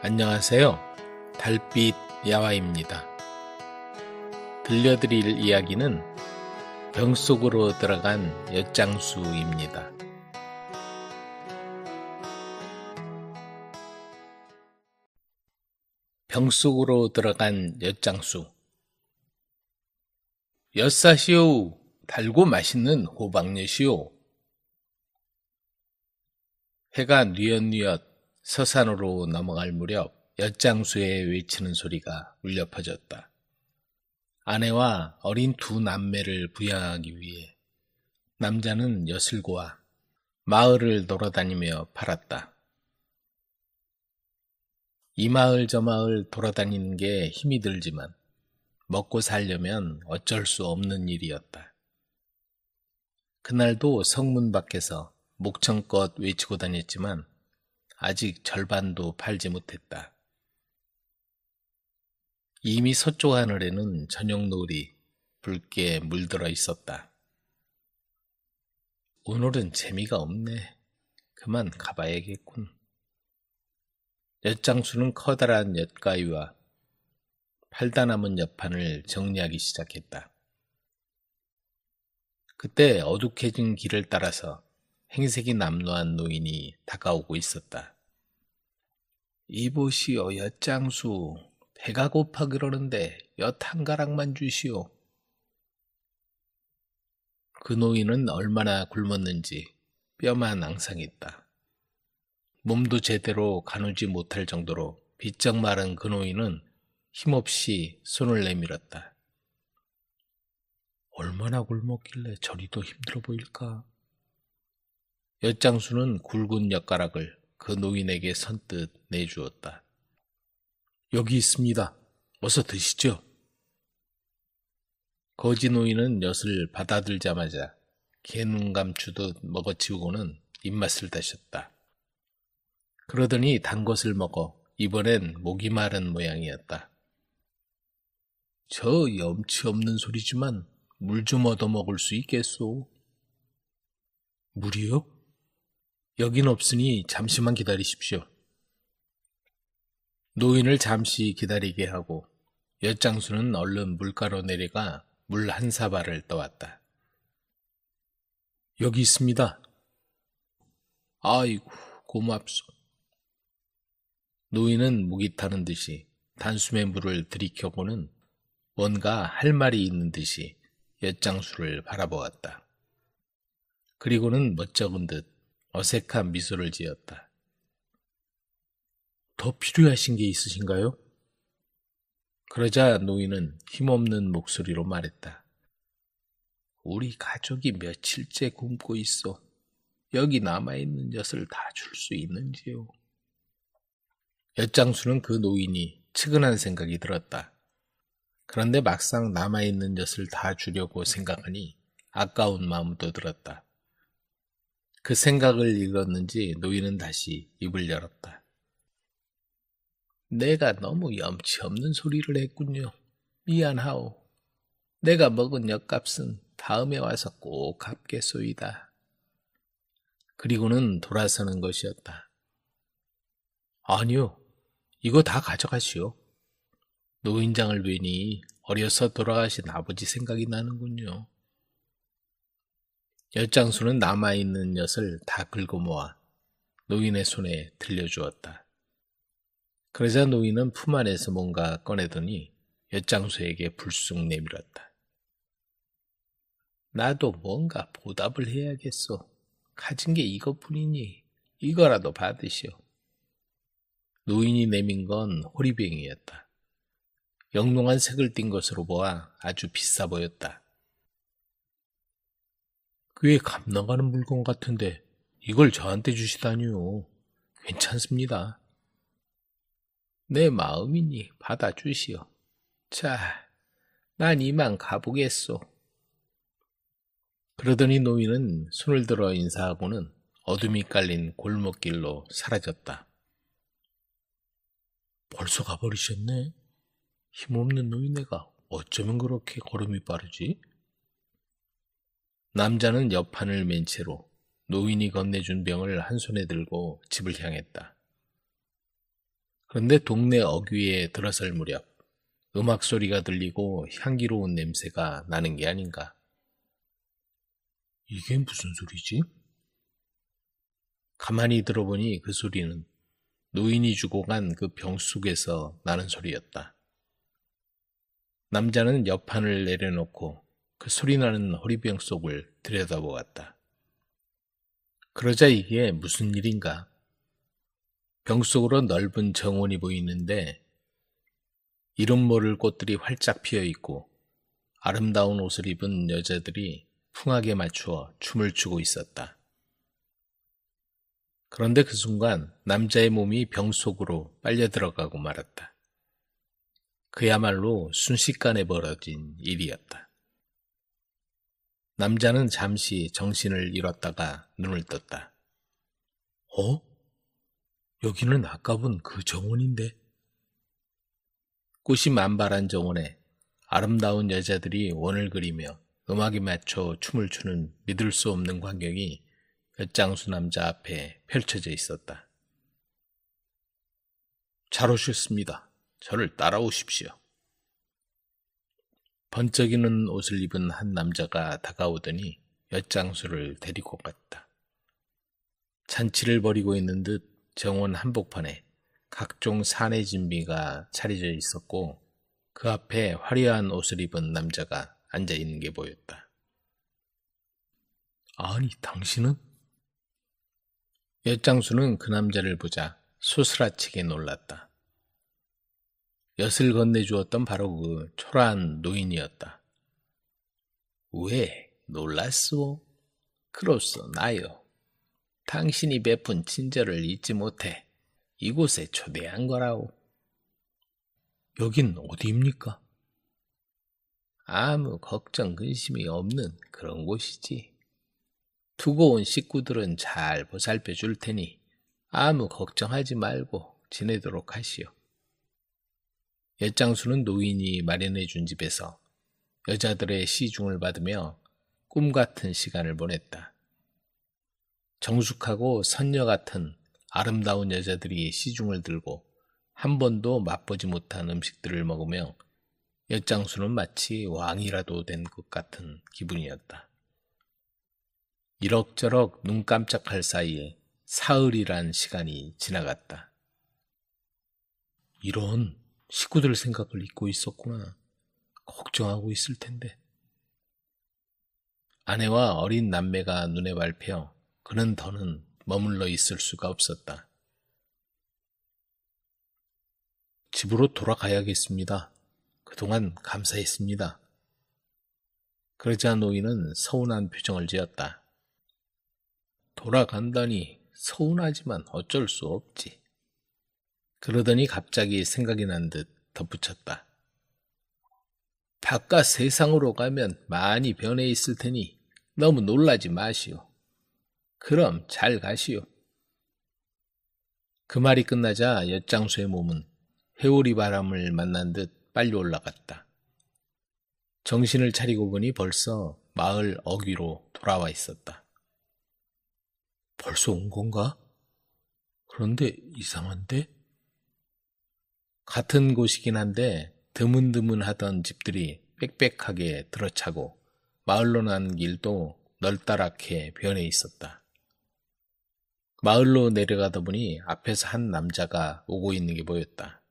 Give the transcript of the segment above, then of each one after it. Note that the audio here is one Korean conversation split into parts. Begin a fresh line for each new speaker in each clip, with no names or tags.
안녕하세요. 달빛 야화입니다. 들려드릴 이야기는 병 속으로 들어간 엿장수입니다. 병 속으로 들어간 엿장수. 엿사시오. 달고 맛있는 호박엿이오. 해가 뉘엿뉘엿 서산으로 넘어갈 무렵 엿장수의 외치는 소리가 울려 퍼졌다. 아내와 어린 두 남매를 부양하기 위해 남자는 엿을 고아 마을을 돌아다니며 팔았다. 이 마을 저 마을 돌아다니는 게 힘이 들지만 먹고 살려면 어쩔 수 없는 일이었다. 그날도 성문 밖에서 목청껏 외치고 다녔지만 아직 절반도 팔지 못했다. 이미 서쪽 하늘에는 저녁 노을이 붉게 물들어 있었다. 오늘은 재미가 없네. 그만 가봐야겠군. 엿장수는 커다란 엿가위와 팔다 남은 엿판을 정리하기 시작했다. 그때 어둑해진 길을 따라서 행색이 남루한 노인이 다가오고 있었다. 이보시오, 엿장수. 배가 고파 그러는데 엿 한 가락만 주시오. 그 노인은 얼마나 굶었는지 뼈만 앙상했다. 몸도 제대로 가누지 못할 정도로 비쩍 마른 그 노인은 힘없이 손을 내밀었다. 얼마나 굶었길래 저리도 힘들어 보일까? 엿장수는 굵은 엿가락을 그 노인에게 선뜻 내주었다. 여기 있습니다. 어서 드시죠. 거지 노인은 엿을 받아들자마자 개눈 감추듯 먹어치우고는 입맛을 다셨다. 그러더니 단 것을 먹어 이번엔 목이 마른 모양이었다. 저 염치 없는 소리지만 물 좀 얻어 먹을 수 있겠소? 물이요? 여긴 없으니 잠시만 기다리십시오. 노인을 잠시 기다리게 하고 엿장수는 얼른 물가로 내려가 물 한 사발을 떠왔다. 여기 있습니다. 아이고, 고맙소. 노인은 목이 타는 듯이 단숨에 물을 들이켜고는 뭔가 할 말이 있는 듯이 엿장수를 바라보았다. 그리고는 멋쩍은 듯 어색한 미소를 지었다. 더 필요하신 게 있으신가요? 그러자 노인은 힘없는 목소리로 말했다. 우리 가족이 며칠째 굶고 있어. 여기 남아있는 엿을 다 줄 수 있는지요? 엿장수는 그 노인이 측은한 생각이 들었다. 그런데 막상 남아있는 엿을 다 주려고 생각하니 아까운 마음도 들었다. 그 생각을 읽었는지 노인은 다시 입을 열었다. 내가 너무 염치 없는 소리를 했군요. 미안하오. 내가 먹은 엿값은 다음에 와서 꼭 갚겠소이다. 그리고는 돌아서는 것이었다. 아니요. 이거 다 가져가시오. 노인장을 뵈니 어려서 돌아가신 아버지 생각이 나는군요. 엿장수는 남아있는 엿을 다 긁어 모아 노인의 손에 들려주었다. 그러자 노인은 품 안에서 뭔가 꺼내더니 엿장수에게 불쑥 내밀었다. 나도 뭔가 보답을 해야겠소. 가진 게 이것뿐이니 이거라도 받으시오. 노인이 내민 건 호리병이었다. 영롱한 색을 띤 것으로 보아 아주 비싸 보였다. 꽤 값 나가는 물건 같은데 이걸 저한테 주시다니요. 괜찮습니다. 내 마음이니 받아주시오. 자, 난 이만 가보겠소. 그러더니 노인은 손을 들어 인사하고는 어둠이 깔린 골목길로 사라졌다. 벌써 가버리셨네? 힘없는 노인네가 어쩌면 그렇게 걸음이 빠르지? 남자는 옆판을 맨 채로 노인이 건네준 병을 한 손에 들고 집을 향했다. 그런데 동네 어귀에 들어설 무렵 음악 소리가 들리고 향기로운 냄새가 나는 게 아닌가. 이게 무슨 소리지? 가만히 들어보니 그 소리는 노인이 주고 간 그 병 속에서 나는 소리였다. 남자는 옆판을 내려놓고 그 소리나는 호리병 속을 들여다보았다. 그러자 이게 무슨 일인가? 병 속으로 넓은 정원이 보이는데 이름 모를 꽃들이 활짝 피어있고 아름다운 옷을 입은 여자들이 풍악에 맞추어 춤을 추고 있었다. 그런데 그 순간 남자의 몸이 병 속으로 빨려 들어가고 말았다. 그야말로 순식간에 벌어진 일이었다. 남자는 잠시 정신을 잃었다가 눈을 떴다. 여기는 아까 본 그 정원인데? 꽃이 만발한 정원에 아름다운 여자들이 원을 그리며 음악에 맞춰 춤을 추는 믿을 수 없는 광경이 엿장수 남자 앞에 펼쳐져 있었다. 잘 오셨습니다. 저를 따라오십시오. 번쩍이는 옷을 입은 한 남자가 다가오더니 엿장수를 데리고 갔다. 잔치를 벌이고 있는 듯 정원 한복판에 각종 사내 진미가 차려져 있었고 그 앞에 화려한 옷을 입은 남자가 앉아 있는 게 보였다. 아니, 당신은? 엿장수는 그 남자를 보자 소스라치게 놀랐다. 엿을 건네주었던 바로 그 초라한 노인이었다. 왜 놀랐소? 그로써 나요. 당신이 베푼 친절을 잊지 못해 이곳에 초대한 거라오. 여긴 어디입니까? 아무 걱정 근심이 없는 그런 곳이지. 두고 온 식구들은 잘 보살펴 줄 테니 아무 걱정하지 말고 지내도록 하시오. 엿장수는 노인이 마련해 준 집에서 여자들의 시중을 받으며 꿈 같은 시간을 보냈다. 정숙하고 선녀 같은 아름다운 여자들이 시중을 들고 한 번도 맛보지 못한 음식들을 먹으며 엿장수는 마치 왕이라도 된 것 같은 기분이었다. 이럭저럭 눈 깜짝할 사이에 사흘이란 시간이 지나갔다. 이런 식구들 생각을 잊고 있었구나. 걱정하고 있을 텐데. 아내와 어린 남매가 눈에 밟혀 그는 더는 머물러 있을 수가 없었다. 집으로 돌아가야겠습니다. 그동안 감사했습니다. 그러자 노인은 서운한 표정을 지었다. 돌아간다니 서운하지만 어쩔 수 없지. 그러더니 갑자기 생각이 난 듯 덧붙였다. 바깥 세상으로 가면 많이 변해 있을 테니 너무 놀라지 마시오. 그럼 잘 가시오. 그 말이 끝나자 엿장수의 몸은 회오리 바람을 만난 듯 빨리 올라갔다. 정신을 차리고 보니 벌써 마을 어귀로 돌아와 있었다. 벌써 온 건가? 그런데 이상한데? 같은 곳이긴 한데 드문드문하던 집들이 빽빽하게 들어차고 마을로 난 길도 널따랗게 변해 있었다. 마을로 내려가다 보니 앞에서 한 남자가 오고 있는 게 보였다.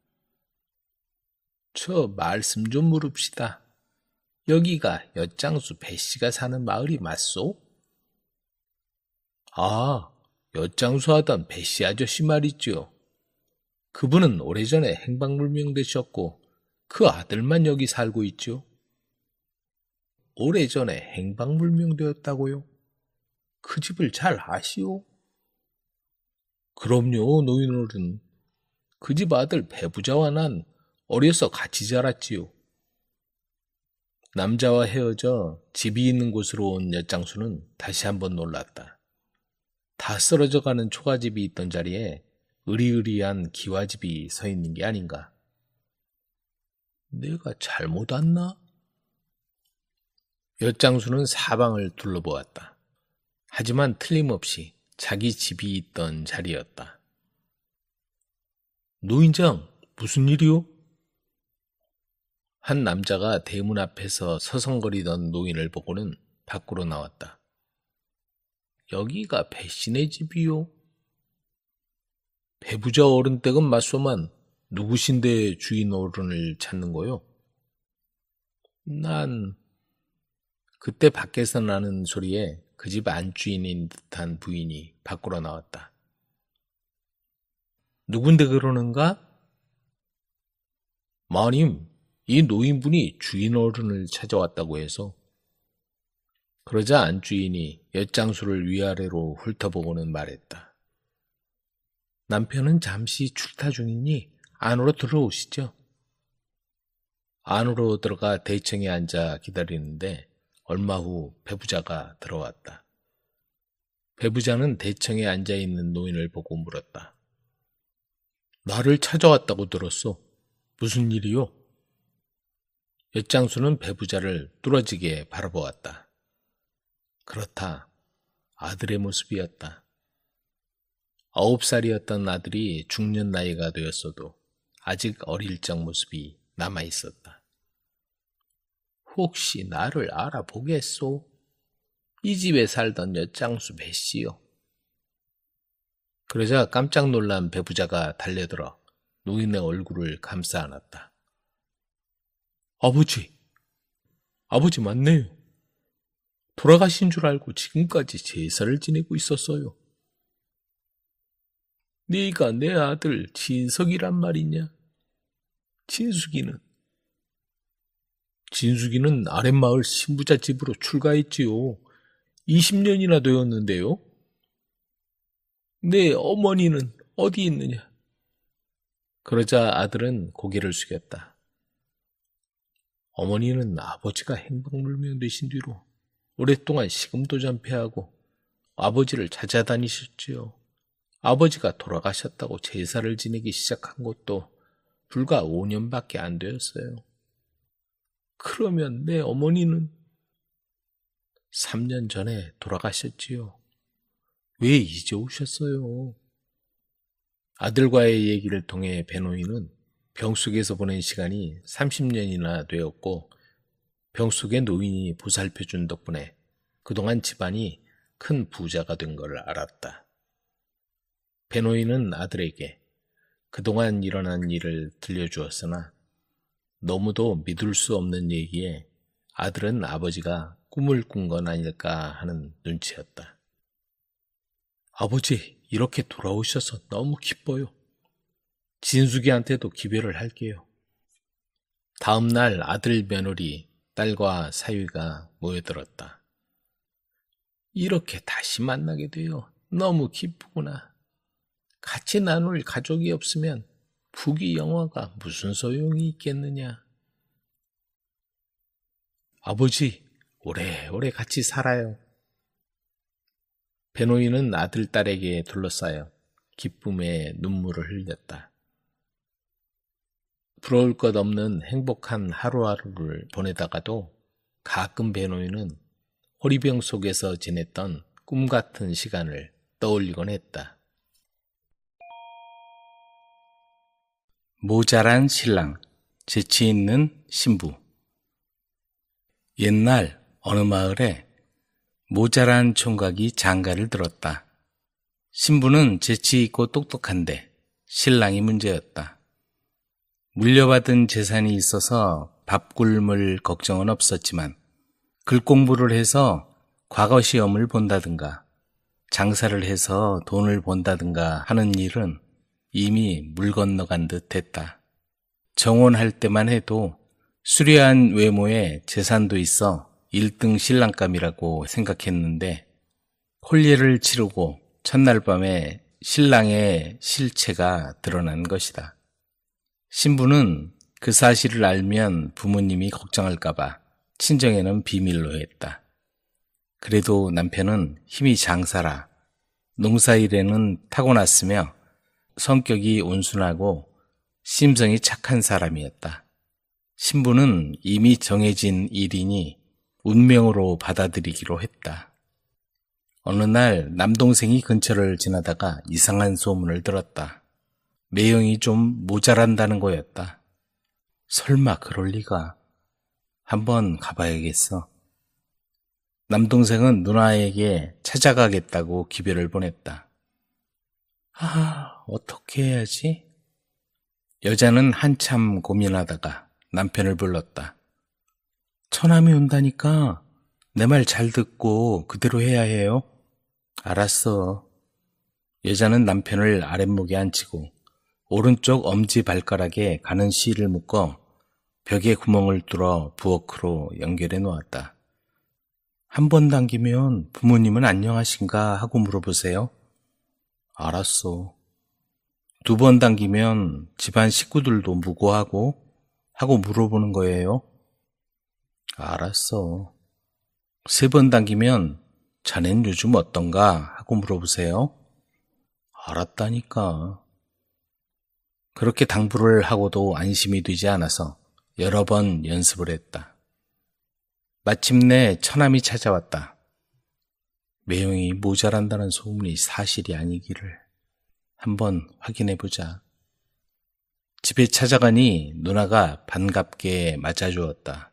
저 말씀 좀 물읍시다. 여기가 엿장수 배씨가 사는 마을이 맞소? 아, 엿장수 하던 배씨 아저씨 말이죠. 그분은 오래전에 행방불명되셨고 그 아들만 여기 살고 있죠. 오래전에 행방불명되었다고요? 그 집을 잘 아시오? 그럼요, 노인어른. 그 집 아들 배부자와 난 어려서 같이 자랐지요. 남자와 헤어져 집이 있는 곳으로 온 엿장수는 다시 한번 놀랐다. 다 쓰러져가는 초가집이 있던 자리에 으리으리한 기와집이 서 있는 게 아닌가. 내가 잘못 왔나? 엿장수는 사방을 둘러보았다. 하지만 틀림없이 자기 집이 있던 자리였다. 노인장, 무슨 일이요? 한 남자가 대문 앞에서 서성거리던 노인을 보고는 밖으로 나왔다. 여기가 배신의 집이요? 배부자 어른 댁은 맞소만 누구신데 주인 어른을 찾는 거요? 난 그때 밖에서 나는 소리에 그 집 안주인인 듯한 부인이 밖으로 나왔다. 누군데 그러는가? 마님, 이 노인분이 주인 어른을 찾아왔다고 해서. 그러자 안주인이 엿장수를 위아래로 훑어보고는 말했다. 남편은 잠시 출타 중이니 안으로 들어오시죠. 안으로 들어가 대청에 앉아 기다리는데 얼마 후 배부자가 들어왔다. 배부자는 대청에 앉아있는 노인을 보고 물었다. 나를 찾아왔다고 들었어. 무슨 일이요? 엿장수는 배부자를 뚫어지게 바라보았다. 그렇다. 아들의 모습이었다. 9살이었던 아들이 중년 나이가 되었어도 아직 어릴 적 모습이 남아있었다. 혹시 나를 알아보겠소? 이 집에 살던 엿장수 배씨요. 그러자 깜짝 놀란 배부자가 달려들어 노인의 얼굴을 감싸 안았다. 아버지 맞네요. 돌아가신 줄 알고 지금까지 제사를 지내고 있었어요. 네가 내 아들 진석이란 말이냐? 진숙이는 아랫마을 신부자 집으로 출가했지요. 20년이나 되었는데요. 내 어머니는 어디 있느냐? 그러자 아들은 고개를 숙였다. 어머니는 아버지가 행방불명 되신 뒤로 오랫동안 식음도전폐하고 아버지를 찾아다니셨지요. 아버지가 돌아가셨다고 제사를 지내기 시작한 것도 불과 5년밖에 안 되었어요. 그러면 내 어머니는 3년 전에 돌아가셨지요. 왜 이제 오셨어요? 아들과의 얘기를 통해 배노인은 병속에서 보낸 시간이 30년이나 되었고 병속의 노인이 보살펴준 덕분에 그동안 집안이 큰 부자가 된 걸 알았다. 배노인은 아들에게 그동안 일어난 일을 들려주었으나 너무도 믿을 수 없는 얘기에 아들은 아버지가 꿈을 꾼 건 아닐까 하는 눈치였다. 아버지, 이렇게 돌아오셔서 너무 기뻐요. 진숙이한테도 기별을 할게요. 다음 날 아들 며느리, 딸과 사위가 모여들었다. 이렇게 다시 만나게 되어 너무 기쁘구나. 같이 나눌 가족이 없으면 부귀 영화가 무슨 소용이 있겠느냐. 아버지, 오래오래 같이 살아요. 배노인은 아들, 딸에게 둘러싸여 기쁨의 눈물을 흘렸다. 부러울 것 없는 행복한 하루하루를 보내다가도 가끔 배노인은 호리병 속에서 지냈던 꿈 같은 시간을 떠올리곤 했다.
모자란 신랑, 재치 있는 신부. 옛날 어느 마을에 모자란 총각이 장가를 들었다. 신부는 재치 있고 똑똑한데 신랑이 문제였다. 물려받은 재산이 있어서 밥 굶을 걱정은 없었지만 글 공부를 해서 과거 시험을 본다든가 장사를 해서 돈을 번다든가 하는 일은 이미 물 건너간 듯 했다. 정혼할 때만 해도 수려한 외모에 재산도 있어 1등 신랑감이라고 생각했는데 혼례를 치르고 첫날 밤에 신랑의 실체가 드러난 것이다. 신부는 그 사실을 알면 부모님이 걱정할까봐 친정에는 비밀로 했다. 그래도 남편은 힘이 장사라 농사일에는 타고났으며 성격이 온순하고 심성이 착한 사람이었다. 신부는 이미 정해진 일이니 운명으로 받아들이기로 했다. 어느 날 남동생이 근처를 지나다가 이상한 소문을 들었다. 매형이 좀 모자란다는 거였다. 설마 그럴 리가. 한번 가봐야겠어. 남동생은 누나에게 찾아가겠다고 기별을 보냈다. 어떻게 해야지? 여자는 한참 고민하다가 남편을 불렀다. 처남이 온다니까 내 말 잘 듣고 그대로 해야 해요. 알았어. 여자는 남편을 아랫목에 앉히고 오른쪽 엄지발가락에 가는 실을 묶어 벽에 구멍을 뚫어 부엌으로 연결해 놓았다. 한 번 당기면 부모님은 안녕하신가 하고 물어보세요. 알았어. 두 번 당기면 집안 식구들도 무고하고 하고 물어보는 거예요. 알았어. 세 번 당기면 자넨 요즘 어떤가 하고 물어보세요. 알았다니까. 그렇게 당부를 하고도 안심이 되지 않아서 여러 번 연습을 했다. 마침내 처남이 찾아왔다. 매형이 모자란다는 소문이 사실이 아니기를 한번 확인해보자. 집에 찾아가니 누나가 반갑게 맞아주었다.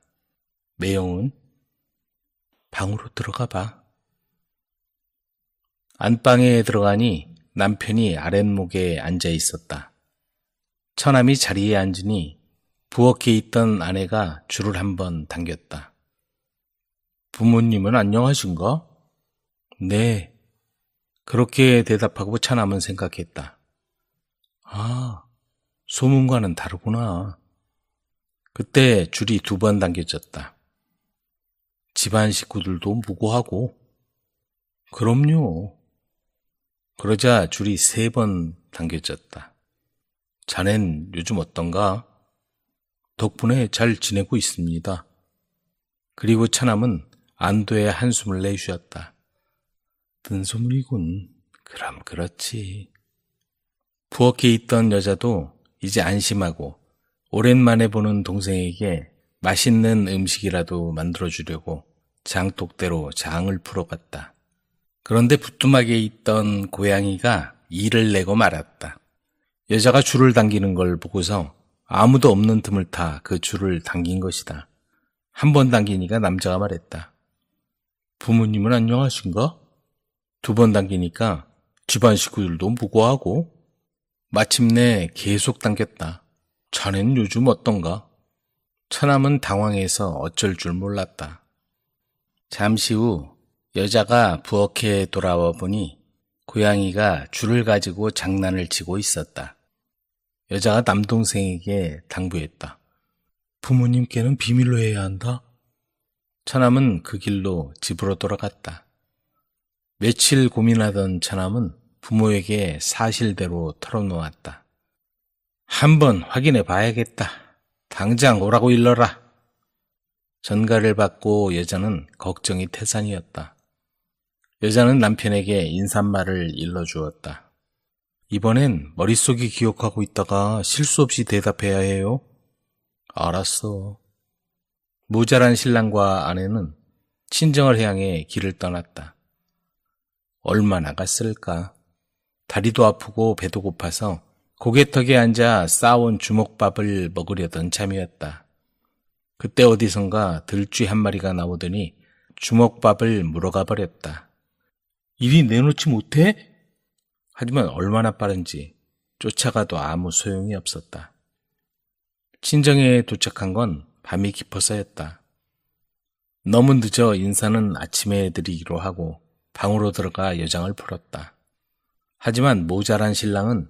매형은 방으로 들어가 봐. 안방에 들어가니 남편이 아랫목에 앉아 있었다. 처남이 자리에 앉으니 부엌에 있던 아내가 줄을 한번 당겼다. 부모님은 안녕하신가? 네. 그렇게 대답하고 처남은 생각했다. 소문과는 다르구나. 그때 줄이 두 번 당겨졌다. 집안 식구들도 무고하고. 그럼요. 그러자 줄이 세 번 당겨졌다. 자넨 요즘 어떤가? 덕분에 잘 지내고 있습니다. 그리고 처남은 안도의 한숨을 내쉬었다. 뜬소문이군. 그럼 그렇지. 부엌에 있던 여자도 이제 안심하고 오랜만에 보는 동생에게 맛있는 음식이라도 만들어주려고 장독대로 장을 풀어갔다. 그런데 부뚜막에 있던 고양이가 이를 내고 말았다. 여자가 줄을 당기는 걸 보고서 아무도 없는 틈을 타 그 줄을 당긴 것이다. 한 번 당기니까 남자가 말했다. 부모님은 안녕하신가? 두 번 당기니까 집안 식구들도 무고하고. 마침내 계속 당겼다. 자넨 요즘 어떤가? 처남은 당황해서 어쩔 줄 몰랐다. 잠시 후 여자가 부엌에 돌아와 보니 고양이가 줄을 가지고 장난을 치고 있었다. 여자가 남동생에게 당부했다. 부모님께는 비밀로 해야 한다. 처남은 그 길로 집으로 돌아갔다. 며칠 고민하던 처남은 부모에게 사실대로 털어놓았다. 한번 확인해 봐야겠다. 당장 오라고 일러라. 전가를 받고 여자는 걱정이 태산이었다. 여자는 남편에게 인사말을 일러주었다. 이번엔 머릿속이 기억하고 있다가 실수 없이 대답해야 해요. 알았어. 모자란 신랑과 아내는 친정을 향해 길을 떠났다. 얼마나 갔을까? 다리도 아프고 배도 고파서 고개턱에 앉아 싸온 주먹밥을 먹으려던 참이었다. 그때 어디선가 들쥐 한 마리가 나오더니 주먹밥을 물어가 버렸다. 이리 내놓지 못해? 하지만 얼마나 빠른지 쫓아가도 아무 소용이 없었다. 친정에 도착한 건 밤이 깊어서였다. 너무 늦어 인사는 아침에 드리기로 하고 방으로 들어가 여장을 풀었다. 하지만 모자란 신랑은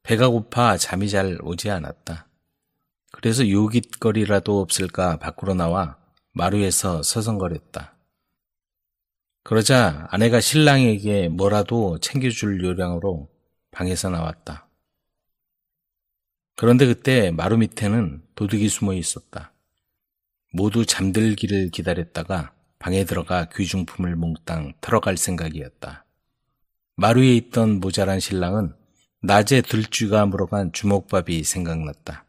배가 고파 잠이 잘 오지 않았다. 그래서 요깃거리라도 없을까 밖으로 나와 마루에서 서성거렸다. 그러자 아내가 신랑에게 뭐라도 챙겨줄 요량으로 방에서 나왔다. 그런데 그때 마루 밑에는 도둑이 숨어 있었다. 모두 잠들기를 기다렸다가 방에 들어가 귀중품을 몽땅 털어갈 생각이었다. 마루에 있던 모자란 신랑은 낮에 들쥐가 물어간 주먹밥이 생각났다.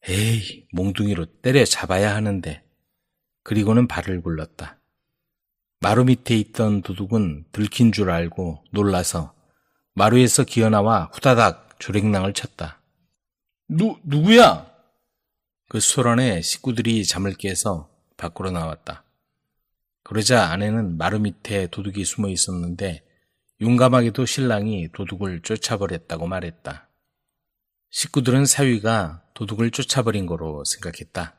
에이, 몽둥이로 때려잡아야 하는데. 그리고는 발을 굴렀다. 마루 밑에 있던 도둑은 들킨 줄 알고 놀라서 마루에서 기어나와 후다닥 조랭랑을 쳤다. 누구야? 그 소란에 식구들이 잠을 깨서 밖으로 나왔다. 그러자 아내는 마루 밑에 도둑이 숨어 있었는데 용감하게도 신랑이 도둑을 쫓아버렸다고 말했다. 식구들은 사위가 도둑을 쫓아버린 거로 생각했다.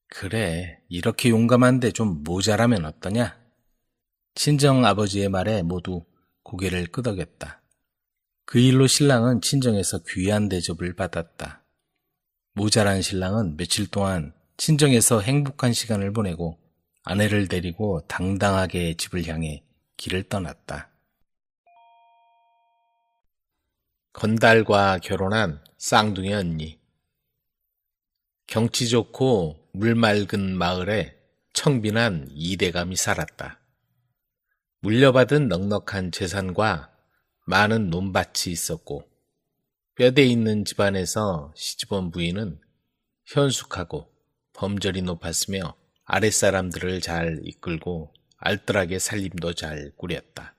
그래, 이렇게 용감한데 좀 모자라면 어떠냐? 친정아버지의 말에 모두 고개를 끄덕였다. 그 일로 신랑은 친정에서 귀한 대접을 받았다. 모자란 신랑은 며칠 동안 친정에서 행복한 시간을 보내고 아내를 데리고 당당하게 집을 향해 길을 떠났다.
건달과 결혼한 쌍둥이 언니. 경치 좋고 물 맑은 마을에 청빈한 이대감이 살았다. 물려받은 넉넉한 재산과 많은 논밭이 있었고 뼈대 있는 집안에서 시집온 부인은 현숙하고 범절이 높았으며 아랫사람들을 잘 이끌고 알뜰하게 살림도 잘 꾸렸다.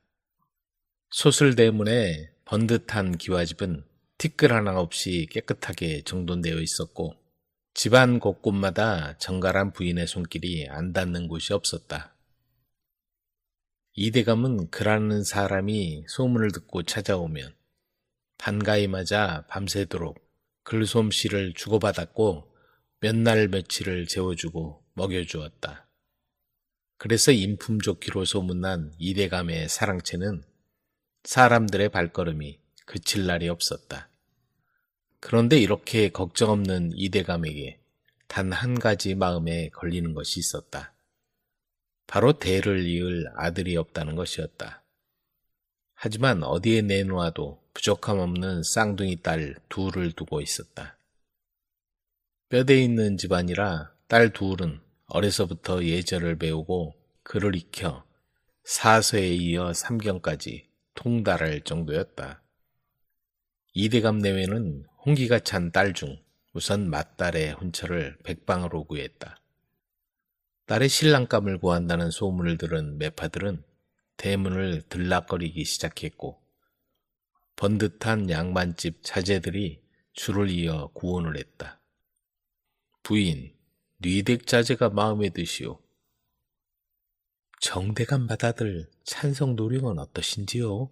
소슬대문에 번듯한 기와집은 티끌 하나 없이 깨끗하게 정돈되어 있었고 집안 곳곳마다 정갈한 부인의 손길이 안 닿는 곳이 없었다. 이대감은 그라는 사람이 소문을 듣고 찾아오면 반가이 맞아 밤새도록 글솜씨를 주고받았고 몇 날 며칠을 재워주고 먹여주었다. 그래서 인품 좋기로 소문난 이대감의 사랑채는 사람들의 발걸음이 그칠 날이 없었다. 그런데 이렇게 걱정 없는 이대감에게 단 한 가지 마음에 걸리는 것이 있었다. 바로 대를 이을 아들이 없다는 것이었다. 하지만 어디에 내놓아도 부족함 없는 쌍둥이 딸 둘을 두고 있었다. 뼈대 있는 집안이라 딸 둘은 어려서부터 예절을 배우고 글을 익혀 사서에 이어 삼경까지 통달할 정도였다. 이대감 내외는 홍기가 찬 딸 중 우선 맏딸의 혼처를 백방으로 구했다. 딸의 신랑감을 구한다는 소문을 들은 매파들은 대문을 들락거리기 시작했고 번듯한 양반집 자제들이 줄을 이어 구원을 했다. 부인, 뉘댁 자제가 마음에 드시오. 정대감 맏아들 찬성 노령은 어떠신지요?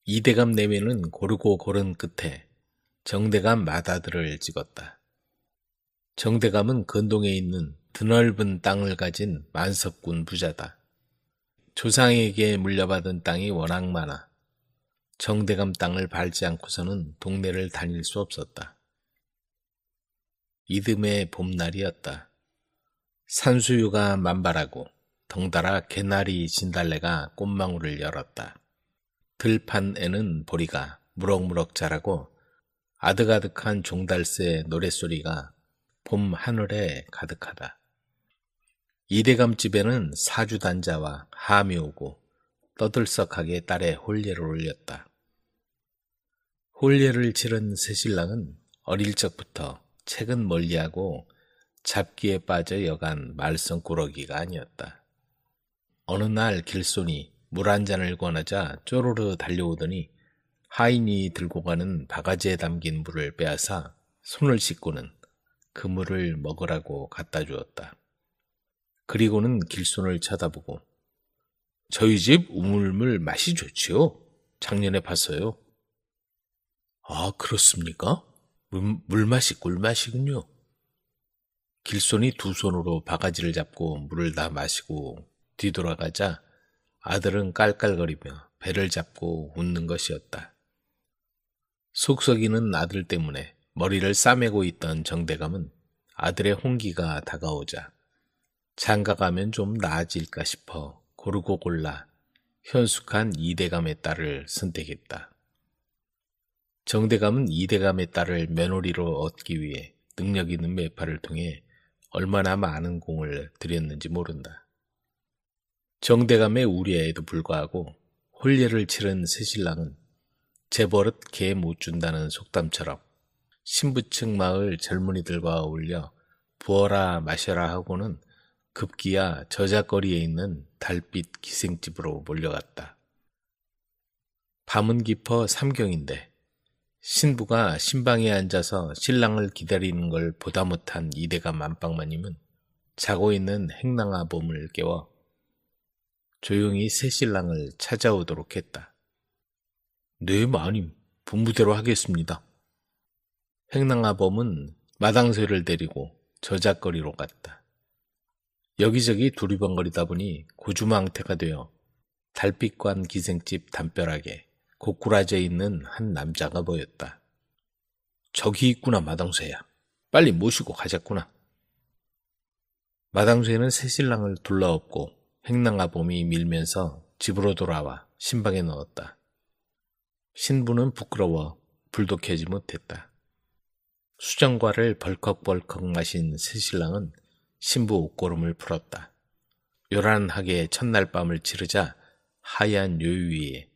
이대감 내외는 고르고 고른 끝에 정대감 맏아들을 찍었다. 정대감은 건동에 있는 드넓은 땅을 가진 만석군 부자다. 조상에게 물려받은 땅이 워낙 많아 정대감 땅을 밟지 않고서는 동네를 다닐 수 없었다. 이듬해 봄날이었다. 산수유가 만발하고 덩달아 개나리 진달래가 꽃망울을 열었다. 들판에는 보리가 무럭무럭 자라고 아득아득한 종달새 노랫소리가 봄 하늘에 가득하다. 이대감 집에는 사주단자와 함이 오고 떠들썩하게 딸의 혼례를 올렸다. 혼례를 치른 새신랑은 어릴 적부터 책은 멀리하고 잡기에 빠져 여간 말썽꾸러기가 아니었다. 어느 날 길손이 물 한 잔을 권하자 쪼르르 달려오더니 하인이 들고 가는 바가지에 담긴 물을 빼앗아 손을 씻고는 그 물을 먹으라고 갖다 주었다. 그리고는 길손을 쳐다보고 저희 집 우물물 맛이 좋지요? 작년에 봤어요. 아, 그렇습니까? 물맛이 꿀맛이군요. 길손이 두 손으로 바가지를 잡고 물을 다 마시고 뒤돌아가자 아들은 깔깔거리며 배를 잡고 웃는 것이었다. 속썩이는 아들 때문에 머리를 싸매고 있던 정대감은 아들의 홍기가 다가오자 장가가면 좀 나아질까 싶어 고르고 골라 현숙한 이대감의 딸을 선택했다. 정대감은 이대감의 딸을 며느리로 얻기 위해 능력 있는 매파를 통해 얼마나 많은 공을 들였는지 모른다. 정대감의 우려에도 불구하고 혼례를 치른 새신랑은 재버릇 개 못 준다는 속담처럼 신부층 마을 젊은이들과 어울려 부어라 마셔라 하고는 급기야 저작거리에 있는 달빛 기생집으로 몰려갔다. 밤은 깊어 삼경인데 신부가 신방에 앉아서 신랑을 기다리는 걸 보다 못한 이대감 안방마님은 자고 있는 행랑아범을 깨워 조용히 새신랑을 찾아오도록 했다. 네 마님, 분부대로 하겠습니다. 행랑아범은 마당쇠를 데리고 저작거리로 갔다. 여기저기 두리번거리다 보니 고주망태가 되어 달빛관 기생집 담벼락에 고꾸라져 있는 한 남자가 보였다. 저기 있구나, 마당쇠야. 빨리 모시고 가자꾸나. 마당쇠는 새신랑을 둘러엎고 행랑아범이 밀면서 집으로 돌아와 신방에 넣었다. 신부는 부끄러워 불도 켜지 못했다. 수정과를 벌컥벌컥 마신 새신랑은 신부 옷고름을 풀었다. 요란하게 첫날 밤을 치르자 하얀 요유 위에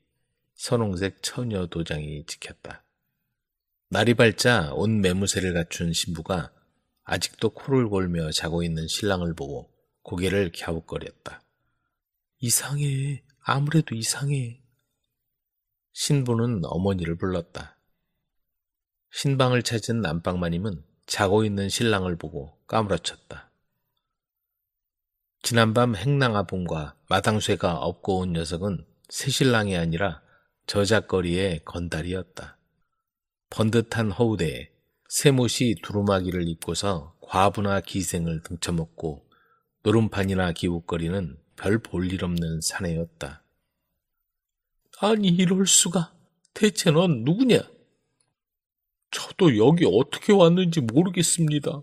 선홍색 처녀 도장이 찍혔다. 날이 밝자 온 매무새를 갖춘 신부가 아직도 코를 골며 자고 있는 신랑을 보고 고개를 갸웃거렸다. 이상해. 아무래도 이상해. 신부는 어머니를 불렀다. 신방을 찾은 안방마님은 자고 있는 신랑을 보고 까무러쳤다. 지난밤 행랑아범과 마당쇠가 업고 온 녀석은 새신랑이 아니라 저작거리의 건달이었다. 번듯한 허우대에 새못이 두루마기를 입고서 과부나 기생을 등쳐먹고 노름판이나 기웃거리는 별 볼일 없는 사내였다. 아니 이럴 수가. 대체 넌 누구냐? 저도 여기 어떻게 왔는지 모르겠습니다.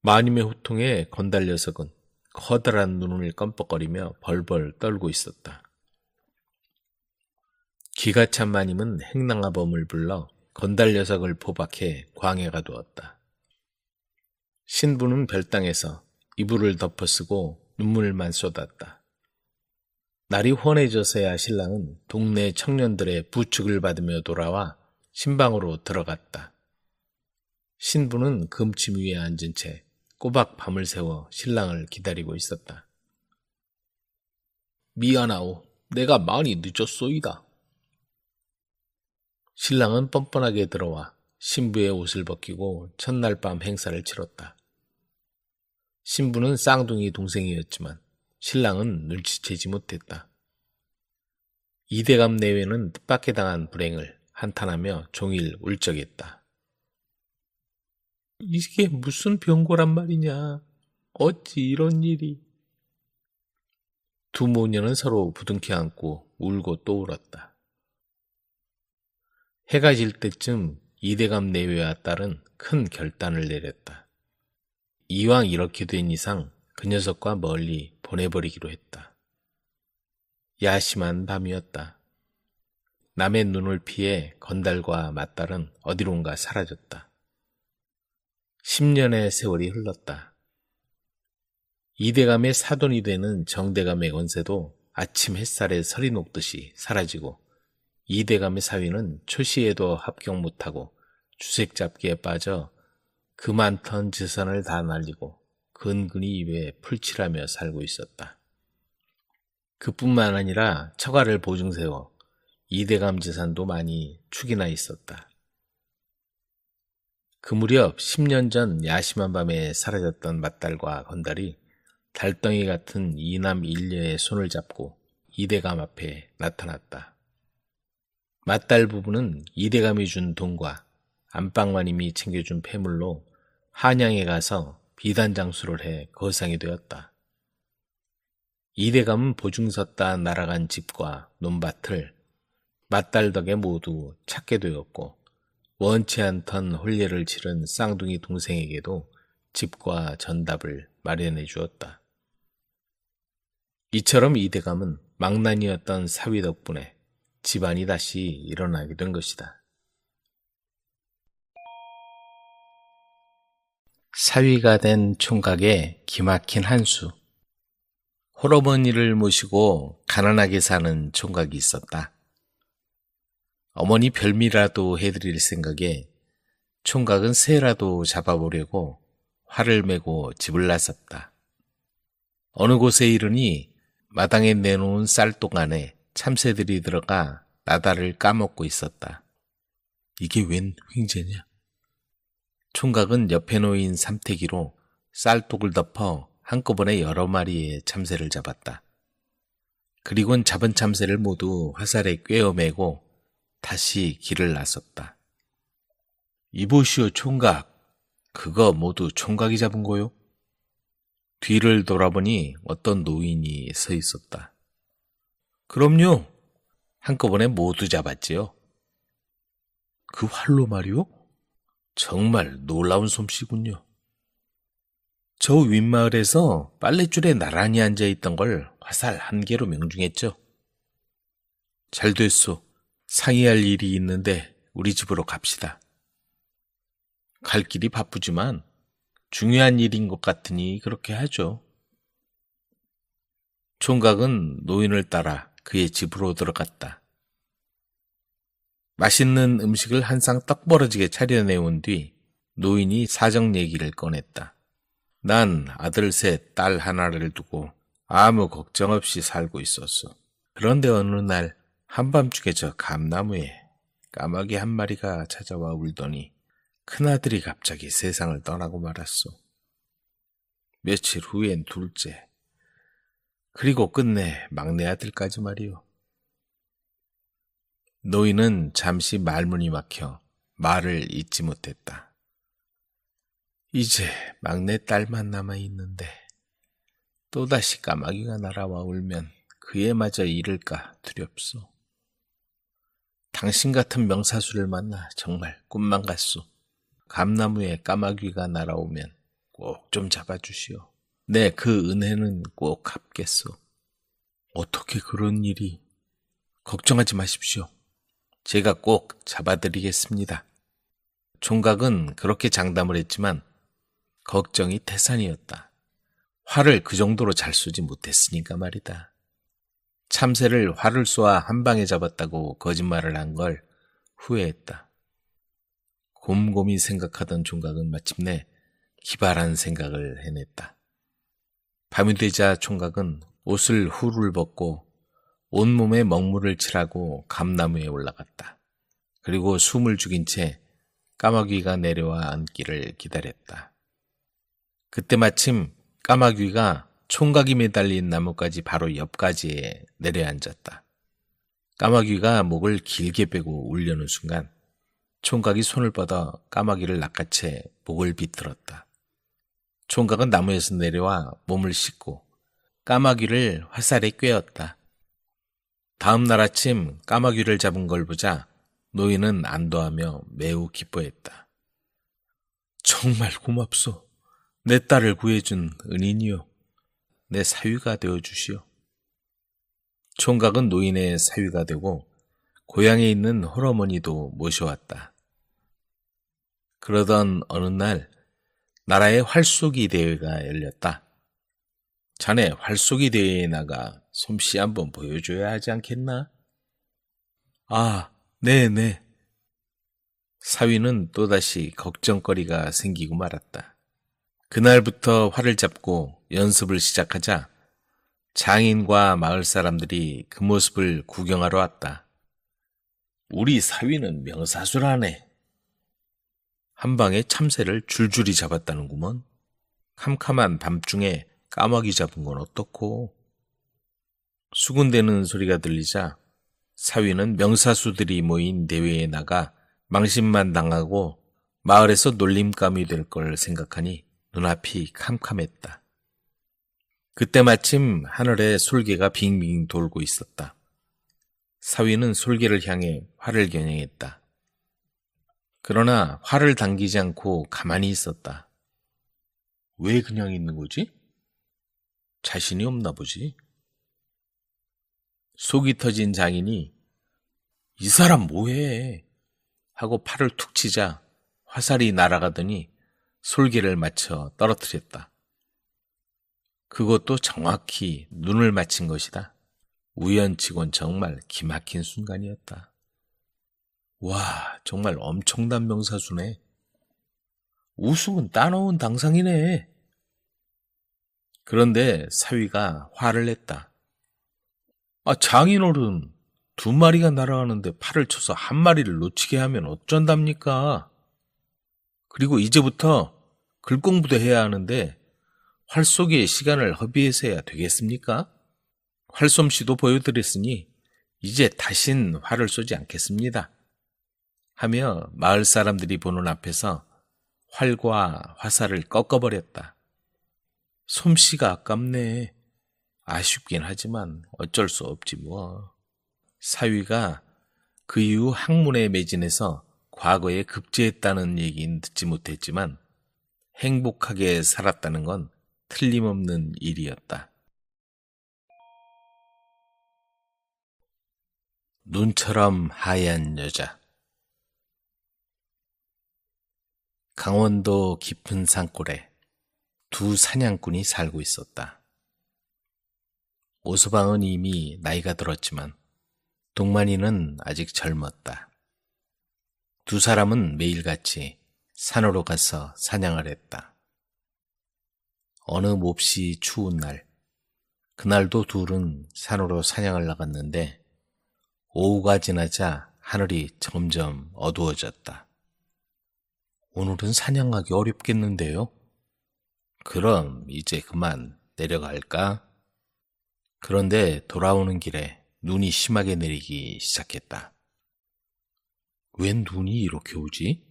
마님의 호통에 건달 녀석은 커다란 눈을 껌뻑거리며 벌벌 떨고 있었다. 기가 찬 마님은 행랑아범을 불러 건달 녀석을 포박해 광에 가두었다. 신부는 별당에서 이불을 덮어쓰고 눈물만 쏟았다. 날이 환해져서야 신랑은 동네 청년들의 부축을 받으며 돌아와 신방으로 들어갔다. 신부는 금침 위에 앉은 채 꼬박 밤을 새워 신랑을 기다리고 있었다. 미안하오. 내가 많이 늦었소이다. 신랑은 뻔뻔하게 들어와 신부의 옷을 벗기고 첫날 밤 행사를 치렀다. 신부는 쌍둥이 동생이었지만 신랑은 눈치채지 못했다. 이대감 내외는 뜻밖의 당한 불행을 한탄하며 종일 울적했다. 이게 무슨 병고란 말이냐. 어찌 이런 일이. 두 모녀는 서로 부둥켜 안고 울고 또 울었다. 해가 질 때쯤 이대감 내외와 딸은 큰 결단을 내렸다. 이왕 이렇게 된 이상 그 녀석과 멀리 보내버리기로 했다. 야심한 밤이었다. 남의 눈을 피해 건달과 맏딸은 어디론가 사라졌다. 10년의 세월이 흘렀다. 이대감의 사돈이 되는 정대감의 권세도 아침 햇살에 설이 녹듯이 사라지고 이대감의 사위는 초시에도 합격 못하고 주색 잡기에 빠져 그 많던 재산을 다 날리고 근근히 입에 풀칠하며 살고 있었다. 그뿐만 아니라 처가를 보증 세워 이대감 재산도 많이 축이나 있었다. 그 무렵 10년 전 야심한 밤에 사라졌던 맏딸과 건달이 달덩이 같은 이남 일녀의 손을 잡고 이대감 앞에 나타났다. 맏딸 부부는 이대감이 준 돈과 안방마님이 챙겨준 폐물로 한양에 가서 비단장수를 해 거상이 되었다. 이대감은 보증서 따 날아간 집과 논밭을 맏딸 덕에 모두 찾게 되었고 원치 않던 혼례를 치른 쌍둥이 동생에게도 집과 전답을 마련해 주었다. 이처럼 이대감은 망난이었던 사위 덕분에 집안이 다시 일어나게 된 것이다. 사위가 된 총각의 기막힌 한수. 홀어머니를 모시고 가난하게 사는 총각이 있었다. 어머니 별미라도 해드릴 생각에 총각은 새라도 잡아보려고 활을 메고 집을 나섰다. 어느 곳에 이르니 마당에 내놓은 쌀독 안에 참새들이 들어가 나다를 까먹고 있었다.
이게 웬 횡재냐?
총각은 옆에 놓인 삼태기로 쌀독을 덮어 한꺼번에 여러 마리의 참새를 잡았다. 그리곤 잡은 참새를 모두 화살에 꿰어매고 다시 길을 나섰다.
이보시오 총각, 그거 모두 총각이 잡은 거요?
뒤를 돌아보니 어떤 노인이 서 있었다.
그럼요.
한꺼번에 모두 잡았지요.
그 활로 말이오?
정말 놀라운 솜씨군요.
저 윗마을에서
빨랫줄에 나란히 앉아있던 걸 화살 한 개로 명중했죠.
잘 됐소. 상의할 일이 있는데 우리 집으로 갑시다.
갈 길이 바쁘지만 중요한 일인 것 같으니 그렇게 하죠. 총각은 노인을 따라 그의 집으로 들어갔다. 맛있는 음식을 한 상 떡벌어지게 차려내온 뒤 노인이 사정 얘기를 꺼냈다. 난 아들 셋, 딸 하나를 두고 아무 걱정 없이 살고 있었어. 그런데 어느 날 한밤중에 저 감나무에 까마귀 한 마리가 찾아와 울더니 큰아들이 갑자기 세상을 떠나고 말았어. 며칠 후엔 둘째, 그리고 끝내 막내 아들까지 말이오. 노인은 잠시 말문이 막혀 말을 잇지 못했다. 이제 막내 딸만 남아있는데 또다시 까마귀가 날아와 울면 그애마저 잃을까 두렵소. 당신 같은 명사수를 만나 정말 꿈만 같소. 감나무에 까마귀가 날아오면 꼭 좀 잡아주시오. 내 그 은혜는 꼭 갚겠소.
어떻게 그런 일이? 걱정하지 마십시오.
제가 꼭 잡아드리겠습니다. 총각은 그렇게 장담을 했지만 걱정이 태산이었다. 활을 그 정도로 잘 쏘지 못했으니까 말이다. 참새를 활을 쏘아 한 방에 잡았다고 거짓말을 한 걸 후회했다. 곰곰이 생각하던 총각은 마침내 기발한 생각을 해냈다. 밤이 되자 총각은 옷을 후를 벗고 온몸에 먹물을 칠하고 감나무에 올라갔다. 그리고 숨을 죽인 채 까마귀가 내려와 앉기를 기다렸다. 그때 마침 까마귀가 총각이 매달린 나뭇가지 바로 옆가지에 내려앉았다. 까마귀가 목을 길게 빼고 울려는 순간 총각이 손을 뻗어 까마귀를 낚아채 목을 비틀었다. 총각은 나무에서 내려와 몸을 씻고 까마귀를 화살에 꿰었다. 다음 날 아침 까마귀를 잡은 걸 보자 노인은 안도하며 매우 기뻐했다.
정말 고맙소. 내 딸을 구해준 은인이요. 내 사위가 되어주시오.
총각은 노인의 사위가 되고 고향에 있는 홀어머니도 모셔왔다. 그러던 어느 날 나라의 활쏘기 대회가 열렸다. 자네 활쏘기 대회에 나가 솜씨 한번 보여줘야 하지 않겠나?
아, 네네.
사위는 또다시 걱정거리가 생기고 말았다. 그날부터 활을 잡고 연습을 시작하자 장인과 마을 사람들이 그 모습을 구경하러 왔다. 우리 사위는 명사수라네. 한 방에 참새를 줄줄이 잡았다는구먼. 캄캄한 밤중에 까마귀 잡은 건 어떻고? 수군대는 소리가 들리자 사위는 명사수들이 모인 대회에 나가 망신만 당하고 마을에서 놀림감이 될 걸 생각하니 눈앞이 캄캄했다. 그때 마침 하늘에 솔개가 빙빙 돌고 있었다. 사위는 솔개를 향해 활을 겨냥했다. 그러나 활을 당기지 않고 가만히 있었다. 왜 그냥 있는 거지? 자신이 없나 보지. 속이 터진 장인이 이 사람 뭐해? 하고 팔을 툭 치자 화살이 날아가더니 솔개를 맞춰 떨어뜨렸다. 그것도 정확히 눈을 맞힌 것이다. 우연치곤 정말 기막힌 순간이었다. 와, 정말 엄청난 명사수네. 우승은 따놓은 당상이네. 그런데 사위가 화를 냈다. 장인어른, 두 마리가 날아가는데 팔을 쳐서 한 마리를 놓치게 하면 어쩐답니까? 그리고 이제부터 글 공부도 해야 하는데 활 쏘기에 시간을 허비해서 해야 되겠습니까? 활솜씨도 보여드렸으니 이제 다신 활을 쏘지 않겠습니다. 하며 마을 사람들이 보는 앞에서 활과 화살을 꺾어버렸다. 솜씨가 아깝네. 아쉽긴 하지만 어쩔 수 없지 뭐. 사위가 그 이후 학문에 매진해서 과거에 급제했다는 얘기는 듣지 못했지만 행복하게 살았다는 건 틀림없는 일이었다. 눈처럼 하얀 여자. 강원도 깊은 산골에 두 사냥꾼이 살고 있었다. 오서방은 이미 나이가 들었지만 동만이는 아직 젊었다. 두 사람은 매일같이 산으로 가서 사냥을 했다. 어느 몹시 추운 날, 그날도 둘은 산으로 사냥을 나갔는데 오후가 지나자 하늘이 점점 어두워졌다. 오늘은 사냥하기 어렵겠는데요? 그럼 이제 그만 내려갈까? 그런데 돌아오는 길에 눈이 심하게 내리기 시작했다. 웬 눈이 이렇게 오지?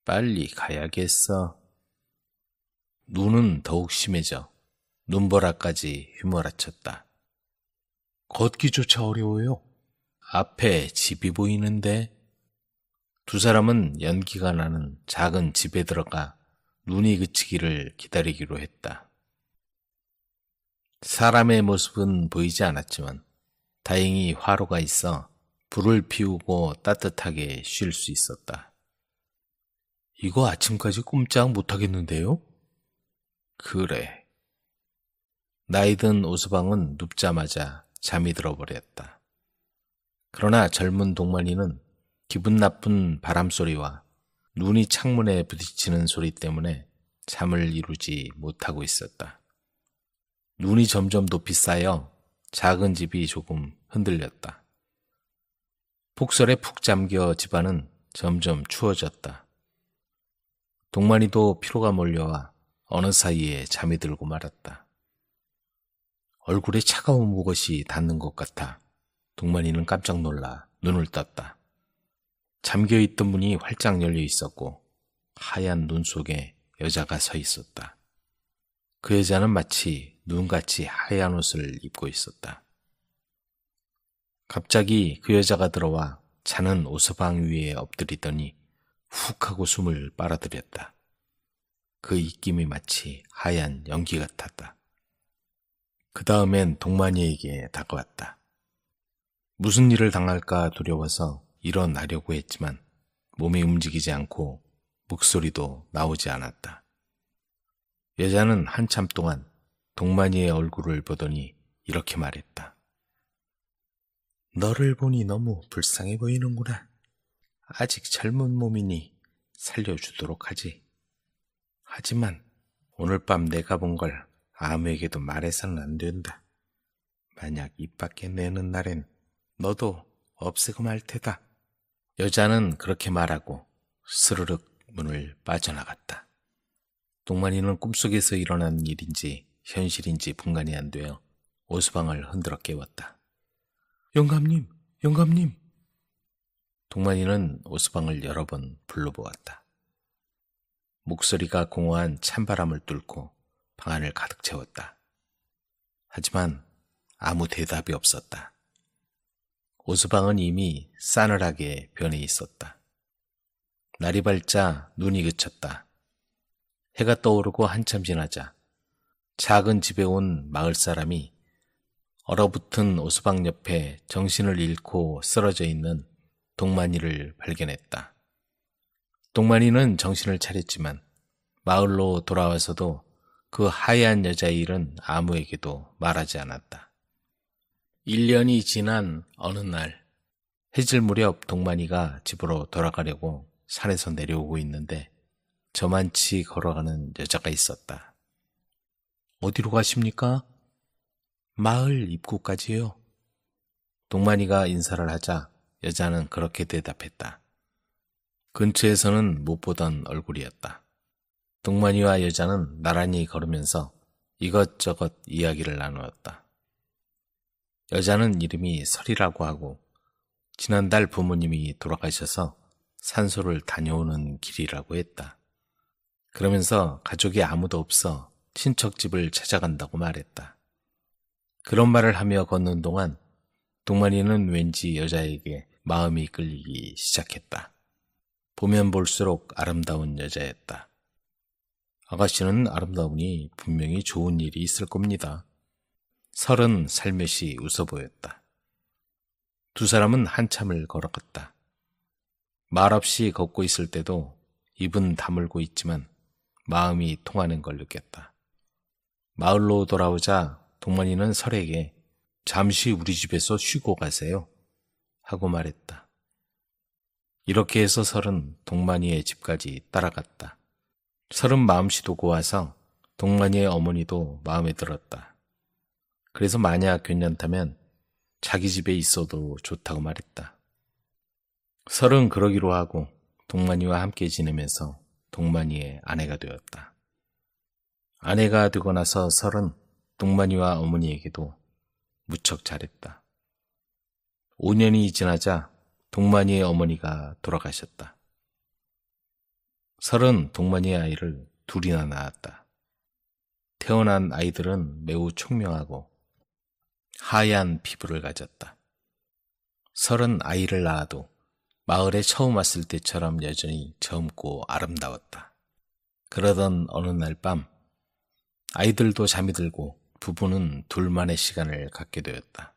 빨리 가야겠어. 눈은 더욱 심해져 눈보라까지 휘몰아쳤다. 걷기조차 어려워요. 앞에 집이 보이는데. 두 사람은 연기가 나는 작은 집에 들어가 눈이 그치기를 기다리기로 했다. 사람의 모습은 보이지 않았지만 다행히 화로가 있어 불을 피우고 따뜻하게 쉴 수 있었다. 이거 아침까지 꼼짝 못하겠는데요? 그래. 나이든 오서방은 눕자마자 잠이 들어버렸다. 그러나 젊은 동만이는 기분 나쁜 바람소리와 눈이 창문에 부딪히는 소리 때문에 잠을 이루지 못하고 있었다. 눈이 점점 높이 쌓여 작은 집이 조금 흔들렸다. 폭설에 푹 잠겨 집안은 점점 추워졌다. 동만이도 피로가 몰려와 어느 사이에 잠이 들고 말았다. 얼굴에 차가운 무엇이 닿는 것 같아 동만이는 깜짝 놀라 눈을 떴다. 잠겨있던 문이 활짝 열려 있었고 하얀 눈 속에 여자가 서 있었다. 그 여자는 마치 눈같이 하얀 옷을 입고 있었다. 갑자기 그 여자가 들어와 자는 오서방 위에 엎드리더니 훅 하고 숨을 빨아들였다. 그 입김이 마치 하얀 연기 같았다. 그 다음엔 동만이에게 다가왔다. 무슨 일을 당할까 두려워서 일어나려고 했지만 몸이 움직이지 않고 목소리도 나오지 않았다. 여자는 한참 동안 동만이의 얼굴을 보더니 이렇게 말했다. 너를 보니 너무 불쌍해 보이는구나. 아직 젊은 몸이니 살려주도록 하지. 하지만 오늘 밤 내가 본 걸 아무에게도 말해서는 안 된다. 만약 입 밖에 내는 날엔 너도 없애고 말 테다. 여자는 그렇게 말하고 스르륵 문을 빠져나갔다. 동만이는 꿈속에서 일어난 일인지 현실인지 분간이 안 되어 오서방을 흔들어 깨웠다. 영감님, 영감님. 동만이는 오서방을 여러 번 불러보았다. 목소리가 공허한 찬바람을 뚫고 방 안을 가득 채웠다. 하지만 아무 대답이 없었다. 오서방은 이미 싸늘하게 변해 있었다. 날이 밝자 눈이 그쳤다. 해가 떠오르고 한참 지나자 작은 집에 온 마을 사람이 얼어붙은 오서방 옆에 정신을 잃고 쓰러져 있는 동만이를 발견했다. 동만이는 정신을 차렸지만 마을로 돌아와서도 그 하얀 여자의 일은 아무에게도 말하지 않았다. 1년이 지난 어느 날 해질 무렵 동만이가 집으로 돌아가려고 산에서 내려오고 있는데 저만치 걸어가는 여자가 있었다. 어디로 가십니까? 마을 입구까지요.
동만이가 인사를 하자 여자는 그렇게 대답했다. 근처에서는 못 보던 얼굴이었다. 동만이와 여자는 나란히 걸으면서 이것저것 이야기를 나누었다. 여자는 이름이 설이라고 하고 지난달 부모님이 돌아가셔서 산소를 다녀오는 길이라고 했다. 그러면서 가족이 아무도 없어 친척집을 찾아간다고 말했다. 그런 말을 하며 걷는 동안 동만이는 왠지 여자에게 마음이 끌리기 시작했다. 보면 볼수록 아름다운 여자였다. 아가씨는 아름다우니 분명히 좋은 일이 있을 겁니다. 설은 살며시 웃어 보였다. 두 사람은 한참을 걸어갔다. 말없이 걷고 있을 때도 입은 다물고 있지만 마음이 통하는 걸 느꼈다. 마을로 돌아오자 동만이는 설에게 잠시 우리 집에서 쉬고 가세요 하고 말했다. 이렇게 해서 설은 동만이의 집까지 따라갔다. 설은 마음씨도 고와서 동만이의 어머니도 마음에 들었다. 그래서 만약 괜찮다면 자기 집에 있어도 좋다고 말했다. 설은 그러기로 하고 동만이와 함께 지내면서 동만이의 아내가 되었다. 아내가 되고 나서 설은 동만이와 어머니에게도 무척 잘했다. 5년이 지나자 동만이의 어머니가 돌아가셨다. 설은 동만이의 아이를 둘이나 낳았다. 태어난 아이들은 매우 총명하고 하얀 피부를 가졌다. 설은 아이를 낳아도 마을에 처음 왔을 때처럼 여전히 젊고 아름다웠다. 그러던 어느 날 밤 아이들도 잠이 들고 부부는 둘만의 시간을 갖게 되었다.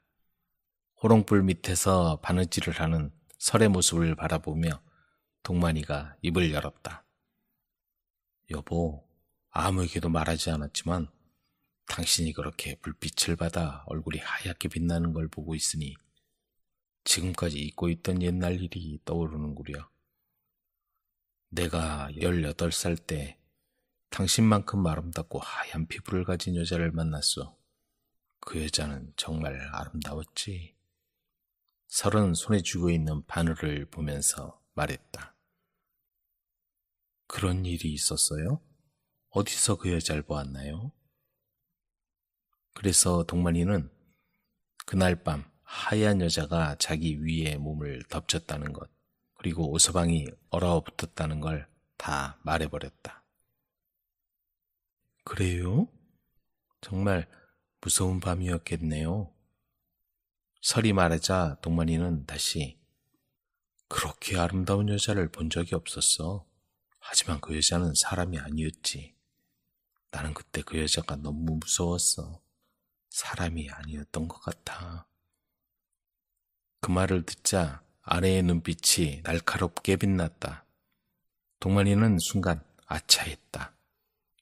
호롱불 밑에서 바느질을 하는 설의 모습을 바라보며 동만이가 입을 열었다. 여보, 아무에게도 말하지 않았지만 당신이 그렇게 불빛을 받아 얼굴이 하얗게 빛나는 걸 보고 있으니 지금까지 잊고 있던 옛날 일이 떠오르는구려. 내가 18살 때 당신만큼 아름답고 하얀 피부를 가진 여자를 만났어. 그 여자는 정말 아름다웠지. 설은 손에 쥐고 있는 바늘을 보면서 말했다. 그런 일이 있었어요? 어디서 그 여자를 보았나요? 그래서 동만이는 그날 밤 하얀 여자가 자기 위에 몸을 덮쳤다는 것, 그리고 오서방이 얼어붙었다는 걸 다 말해버렸다. 그래요? 정말 무서운 밤이었겠네요. 설이 말하자 동만이는 다시 그렇게 아름다운 여자를 본 적이 없었어. 하지만 그 여자는 사람이 아니었지. 나는 그때 그 여자가 너무 무서웠어. 사람이 아니었던 것 같아. 그 말을 듣자 아내의 눈빛이 날카롭게 빛났다. 동만이는 순간 아차했다.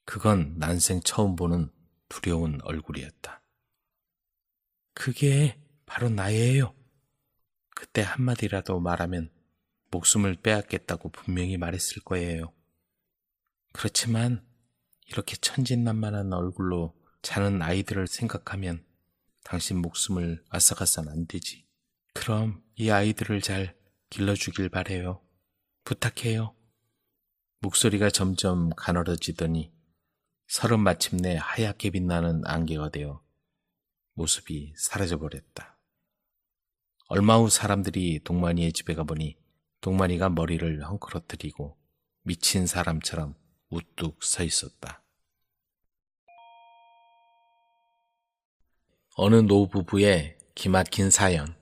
그건 난생 처음 보는 두려운 얼굴이었다. 그게 바로 나예요. 그때 한마디라도 말하면 목숨을 빼앗겠다고 분명히 말했을 거예요. 그렇지만 이렇게 천진난만한 얼굴로 자는 아이들을 생각하면 당신 목숨을 앗아가선 안 되지. 그럼 이 아이들을 잘 길러주길 바래요. 부탁해요. 목소리가 점점 가늘어지더니 설은 마침내 하얗게 빛나는 안개가 되어 모습이 사라져버렸다. 얼마 후 사람들이 동만이의 집에 가보니 동만이가 머리를 헝클어뜨리고 미친 사람처럼 우뚝 서 있었다. 어느 노부부의 기막힌 사연.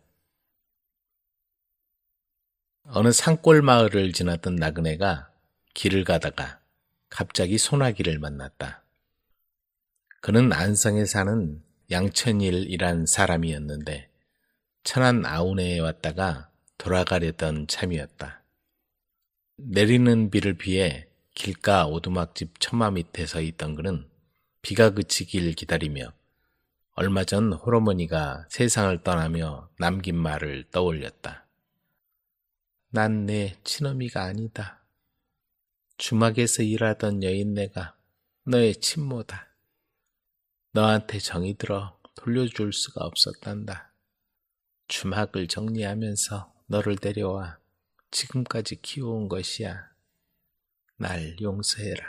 어느 산골 마을을 지나던 나그네가 길을 가다가 갑자기 소나기를 만났다. 그는 안성에 사는 양천일이란 사람이었는데 천안 아우네에 왔다가 돌아가려던 참이었다. 내리는 비를 피해 길가 오두막집 처마 밑에 서 있던 그는 비가 그치길 기다리며 얼마 전 홀어머니가 세상을 떠나며 남긴 말을 떠올렸다. 난 내 친어미가 아니다. 주막에서 일하던 여인네가 너의 친모다. 너한테 정이 들어 돌려줄 수가 없었단다.
주막을 정리하면서 너를 데려와 지금까지 키워온 것이야. 날 용서해라.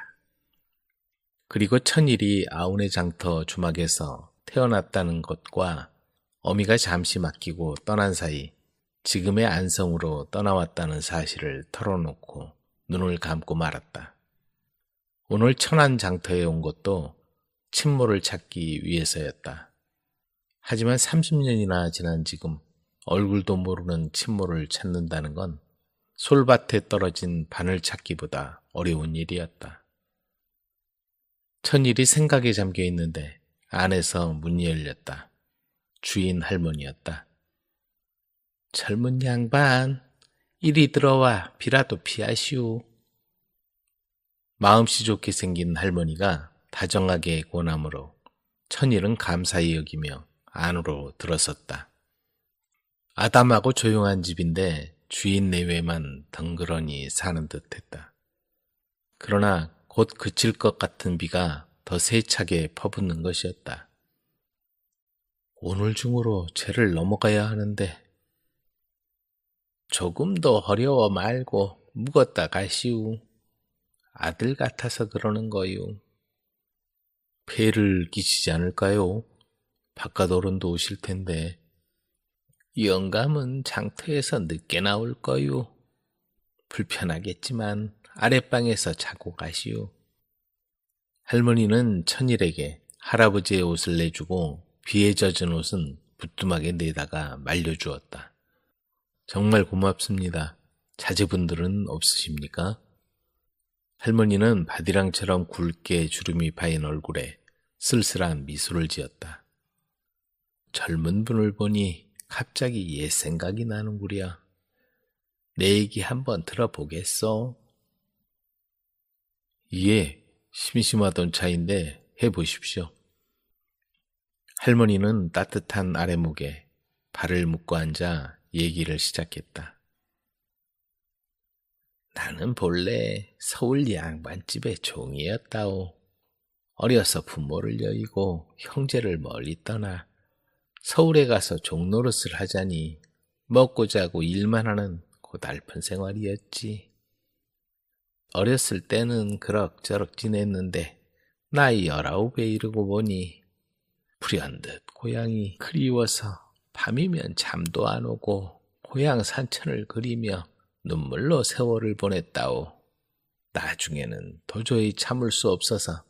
그리고 천일이 아우네 장터 주막에서 태어났다는 것과 어미가 잠시 맡기고 떠난 사이 지금의 안성으로 떠나왔다는 사실을 털어놓고 눈을 감고 말았다. 오늘 천안 장터에 온 것도 친모를 찾기 위해서였다. 하지만 30년이나 지난 지금 얼굴도 모르는 친모를 찾는다는 건 솔밭에 떨어진 바늘 찾기보다 어려운 일이었다. 천일이 생각에 잠겨 있는데 안에서 문이 열렸다. 주인 할머니였다. 젊은 양반, 이리 들어와 비라도 피하시오. 마음씨 좋게 생긴 할머니가 다정하게 권하므로 천일은 감사히 여기며 안으로 들어섰다. 아담하고 조용한 집인데 주인 내외만 덩그러니 사는 듯했다. 그러나 곧 그칠 것 같은 비가 더 세차게 퍼붓는 것이었다. 오늘 중으로 죄를 넘어가야 하는데 조금 더 어려워 말고 묵었다 가시우. 아들 같아서 그러는 거요. 폐를 끼치지 않을까요? 바깥 어른도 오실 텐데. 영감은 장터에서 늦게 나올 거요. 불편하겠지만 아랫방에서 자고 가시오. 할머니는 천일에게 할아버지의 옷을 내주고 비에 젖은 옷은 부뚜막에 내다가 말려주었다. 정말 고맙습니다. 자제분들은 없으십니까? 할머니는 바디랑처럼 굵게 주름이 파인 얼굴에 쓸쓸한 미소를 지었다. 젊은 분을 보니 갑자기 옛 생각이 나는구려. 내 얘기 한번 들어보겠소? 예, 심심하던 차인데 해보십시오. 할머니는 따뜻한 아랫목에 발을 묶고 앉아 얘기를 시작했다. 나는 본래 서울 양반집의 종이었다오. 어려서 부모를 여의고 형제를 멀리 떠나 서울에 가서 종노릇을 하자니 먹고 자고 일만 하는 고달픈 생활이었지. 어렸을 때는 그럭저럭 지냈는데 나이 19에 이르고 보니 불현듯 고향이 그리워서 밤이면 잠도 안 오고 고향 산천을 그리며 눈물로 세월을 보냈다오. 나중에는 도저히 참을 수 없어서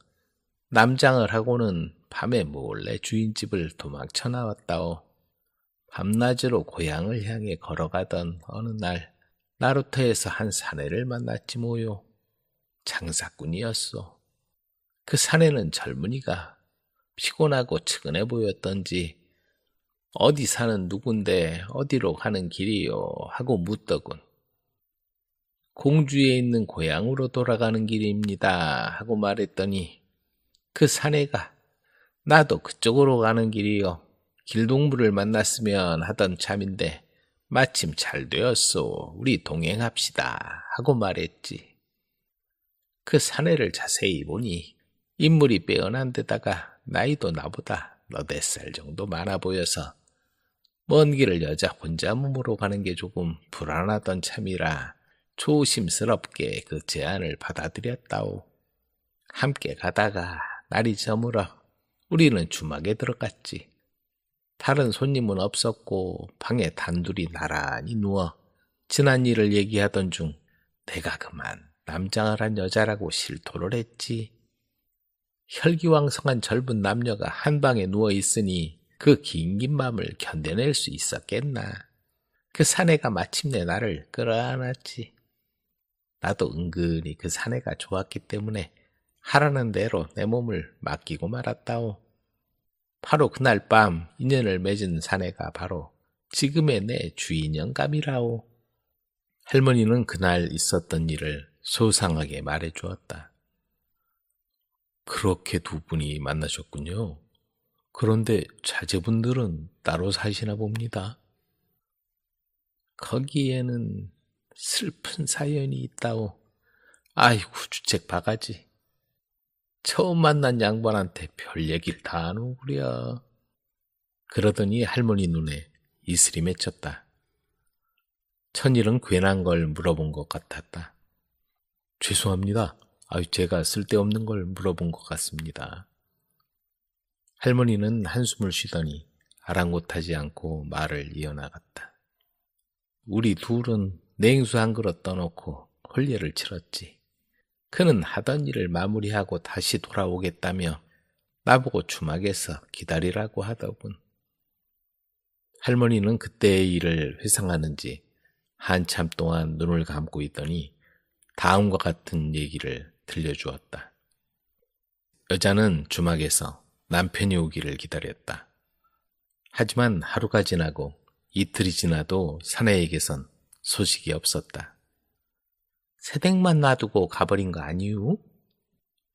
남장을 하고는 밤에 몰래 주인집을 도망쳐 나왔다오. 밤낮으로 고향을 향해 걸어가던 어느 날 나루터에서 한 사내를 만났지 뭐요. 장사꾼이었소. 그 사내는 젊은이가 피곤하고 측은해 보였던지 어디 사는 누군데 어디로 가는 길이요 하고 묻더군. 공주에 있는 고향으로 돌아가는 길입니다 하고 말했더니 그 사내가 나도 그쪽으로 가는 길이요. 길동무를 만났으면 하던 참인데 마침 잘 되었소. 우리 동행합시다 하고 말했지. 그 사내를 자세히 보니 인물이 빼어난 데다가 나이도 나보다 너댓 살 정도 많아 보여서 먼 길을 여자 혼자 몸으로 가는 게 조금 불안하던 참이라 조심스럽게 그 제안을 받아들였다오. 함께 가다가 날이 저물어 우리는 주막에 들어갔지. 다른 손님은 없었고 방에 단둘이 나란히 누워 지난 일을 얘기하던 중 내가 그만 남장을 한 여자라고 실토를 했지. 혈기왕성한 젊은 남녀가 한 방에 누워있으니 그 긴긴 밤을 견뎌낼 수 있었겠나. 그 사내가 마침내 나를 끌어안았지. 나도 은근히 그 사내가 좋았기 때문에 하라는 대로 내 몸을 맡기고 말았다오. 바로 그날 밤 인연을 맺은 사내가 바로 지금의 내 주인 영감이라오. 할머니는 그날 있었던 일을 소상하게 말해주었다. 그렇게 두 분이 만나셨군요. 그런데 자제분들은 따로 사시나 봅니다. 거기에는 슬픈 사연이 있다오. 아이고 주책 바가지. 처음 만난 양반한테 별 얘기를 다 하는구려. 그러더니 할머니 눈에
이슬이 맺혔다. 천일은 괜한 걸 물어본 것 같았다. 죄송합니다. 제가 쓸데없는 걸 물어본 것 같습니다. 할머니는 한숨을 쉬더니 아랑곳하지 않고 말을 이어나갔다. 우리 둘은 냉수 한 그릇 떠놓고 혼례를 치렀지. 그는 하던 일을 마무리하고 다시 돌아오겠다며 나보고 주막에서 기다리라고 하더군. 할머니는 그때의 일을 회상하는지 한참 동안 눈을 감고 있더니 다음과 같은 얘기를 들려주었다. 여자는 주막에서 남편이 오기를 기다렸다. 하지만 하루가 지나고 이틀이 지나도 사내에게선 소식이 없었다. 새댁만 놔두고 가버린 거 아니유?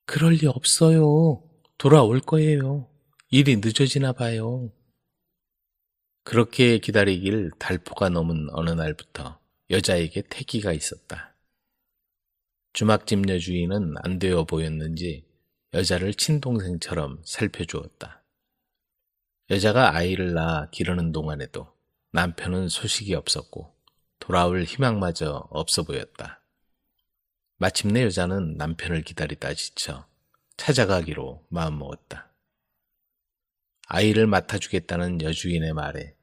그럴 리 없어요. 돌아올 거예요. 일이 늦어지나 봐요. 그렇게 기다리길 달포가 넘은 어느 날부터 여자에게 태기가 있었다. 주막집 여주인은 안 되어 보였는지 여자를 친동생처럼 살펴주었다. 여자가 아이를 낳아 기르는 동안에도 남편은 소식이 없었고 돌아올 희망마저 없어 보였다. 마침내 여자는 남편을 기다리다 지쳐 찾아가기로 마음먹었다. 아이를 맡아주겠다는 여주인의 말에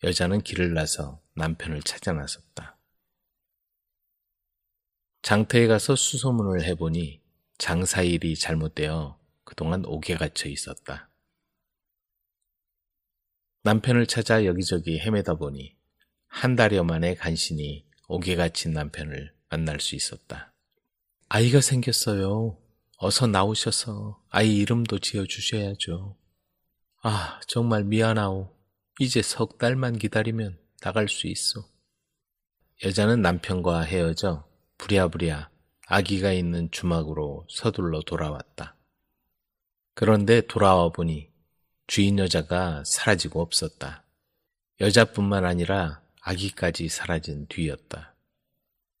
여자는 길을 나서 남편을 찾아 나섰다. 장터에 가서 수소문을 해보니 장사일이 잘못되어 그동안 옥에 갇혀 있었다. 남편을 찾아 여기저기 헤매다 보니 한 달여 만에 간신히 옥에 갇힌 남편을 만날 수 있었다. 아이가 생겼어요. 어서 나오셔서 아이 이름도 지어주셔야죠. 정말 미안하오. 이제 석 달만 기다리면 나갈 수 있어. 여자는 남편과 헤어져 부랴부랴 아기가 있는 주막으로 서둘러 돌아왔다. 그런데 돌아와 보니 주인 여자가 사라지고 없었다. 여자뿐만 아니라 아기까지 사라진 뒤였다.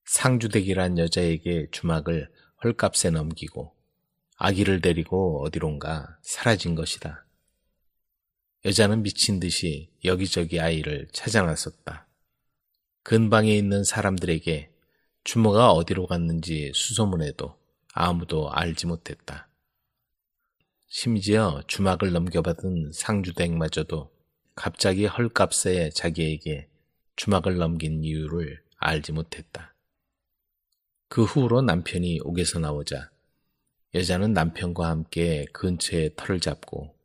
상주댁이란 여자에게 주막을 헐값에 넘기고 아기를 데리고 어디론가 사라진 것이다. 여자는 미친 듯이 여기저기 아이를 찾아 나섰다. 근방에 있는 사람들에게 주모가 어디로 갔는지 수소문해도 아무도 알지 못했다. 심지어 주막을 넘겨받은 상주댁마저도 갑자기 헐값에 자기에게 주막을 넘긴 이유를 알지 못했다. 그 후로 남편이 옥에서 나오자 여자는 남편과 함께 근처에 터를 잡고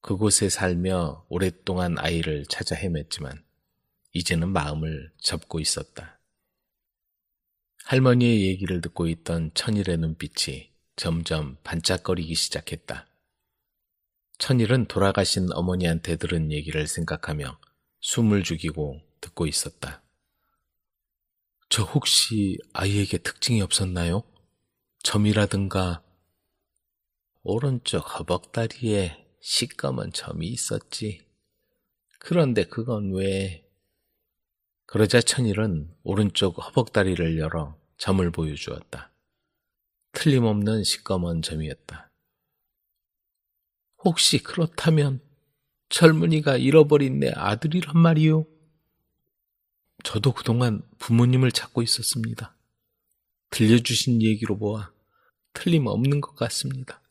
그곳에 살며 오랫동안 아이를 찾아 헤맸지만 이제는 마음을 접고 있었다. 할머니의 얘기를 듣고 있던 천일의 눈빛이 점점 반짝거리기 시작했다. 천일은 돌아가신 어머니한테 들은 얘기를 생각하며 숨을 죽이고 듣고 있었다. 저 혹시 아이에게 특징이 없었나요? 점이라든가 오른쪽 허벅다리에 시꺼먼 점이 있었지. 그런데 그건 왜? 그러자 천일은 오른쪽 허벅다리를 열어 점을 보여주었다. 틀림없는 시꺼먼 점이었다. 혹시 그렇다면 젊은이가 잃어버린 내 아들이란 말이요? 저도 그동안 부모님을 찾고 있었습니다. 들려주신 얘기로 보아 틀림없는 것 같습니다.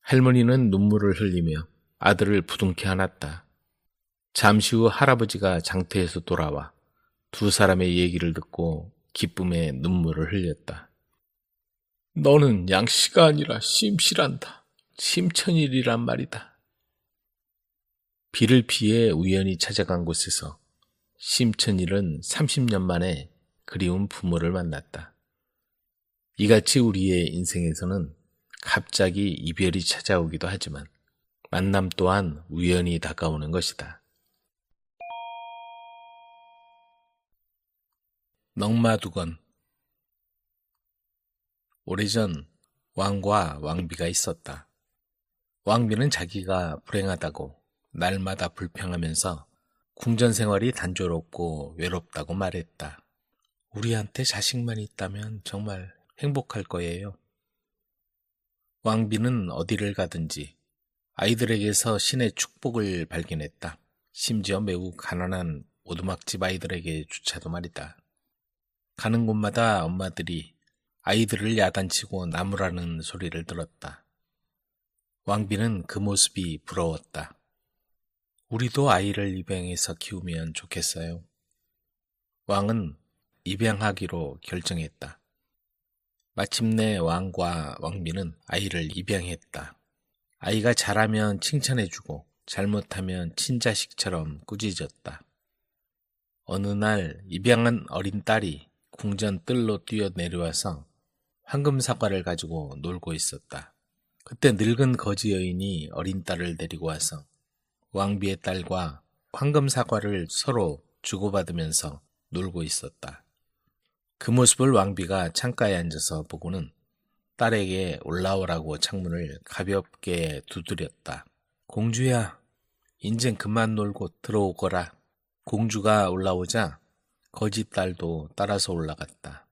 할머니는 눈물을 흘리며 아들을 부둥켜 안았다. 잠시 후 할아버지가 장터에서 돌아와 두 사람의 얘기를 듣고 기쁨에 눈물을 흘렸다. 너는 양씨가 아니라 심씨란다. 심천일이란 말이다. 비를 피해 우연히 찾아간 곳에서 심천일은 30년 만에 그리운 부모를 만났다. 이같이 우리의 인생에서는 갑자기 이별이 찾아오기도 하지만 만남 또한 우연히 다가오는 것이다. 넝마두건. 오래전 왕과 왕비가 있었다. 왕비는 자기가 불행하다고 날마다 불평하면서 궁전 생활이 단조롭고 외롭다고 말했다. 우리한테 자식만 있다면 정말 행복할 거예요. 왕비는 어디를 가든지 아이들에게서 신의 축복을 발견했다.
심지어 매우 가난한 오두막집 아이들에게 주차도 말이다. 가는 곳마다 엄마들이 아이들을 야단치고 나무라는 소리를 들었다. 왕비는 그 모습이 부러웠다. 우리도 아이를 입양해서 키우면 좋겠어요. 왕은 입양하기로 결정했다. 마침내 왕과 왕비는 아이를 입양했다. 아이가 잘하면 칭찬해주고 잘못하면 친자식처럼 꾸짖었다. 어느 날 입양한 어린 딸이 궁전 뜰로 뛰어내려와서 황금 사과를 가지고 놀고 있었다. 그때 늙은 거지 여인이 어린 딸을 데리고 와서 왕비의 딸과 황금 사과를 서로 주고받으면서 놀고 있었다. 그 모습을 왕비가 창가에 앉아서 보고는 딸에게 올라오라고 창문을 가볍게 두드렸다. 공주야, 인젠 그만 놀고 들어오거라. 공주가 올라오자 거지 딸도 따라서 올라갔다.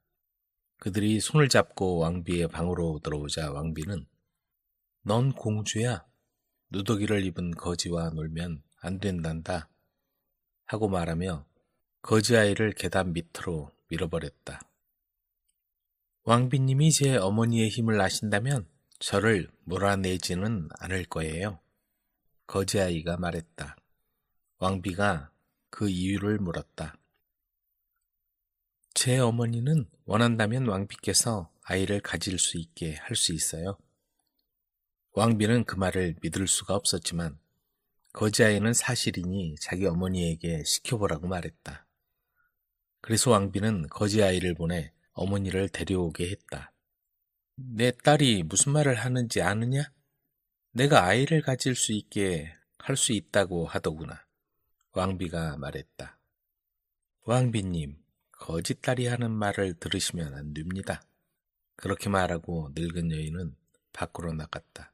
그들이 손을 잡고 왕비의 방으로 들어오자 왕비는 넌 공주야. 누더기를 입은 거지와 놀면 안 된단다. 하고 말하며 거지 아이를 계단 밑으로 밀어버렸다. 왕비님이 제 어머니의 힘을 아신다면 저를 몰아내지는 않을 거예요. 거지 아이가 말했다. 왕비가 그 이유를 물었다. 제 어머니는 원한다면 왕비께서 아이를 가질 수 있게 할 수 있어요. 왕비는 그 말을 믿을 수가 없었지만 거지 아이는 사실이니 자기 어머니에게 시켜보라고 말했다. 그래서 왕비는 거지 아이를 보내 어머니를 데려오게 했다. 내 딸이 무슨 말을 하는지 아느냐? 내가 아이를 가질 수 있게 할 수 있다고 하더구나. 왕비가 말했다. 왕비님, 거짓딸이 하는 말을 들으시면 안 됩니다. 그렇게 말하고 늙은 여인은 밖으로 나갔다.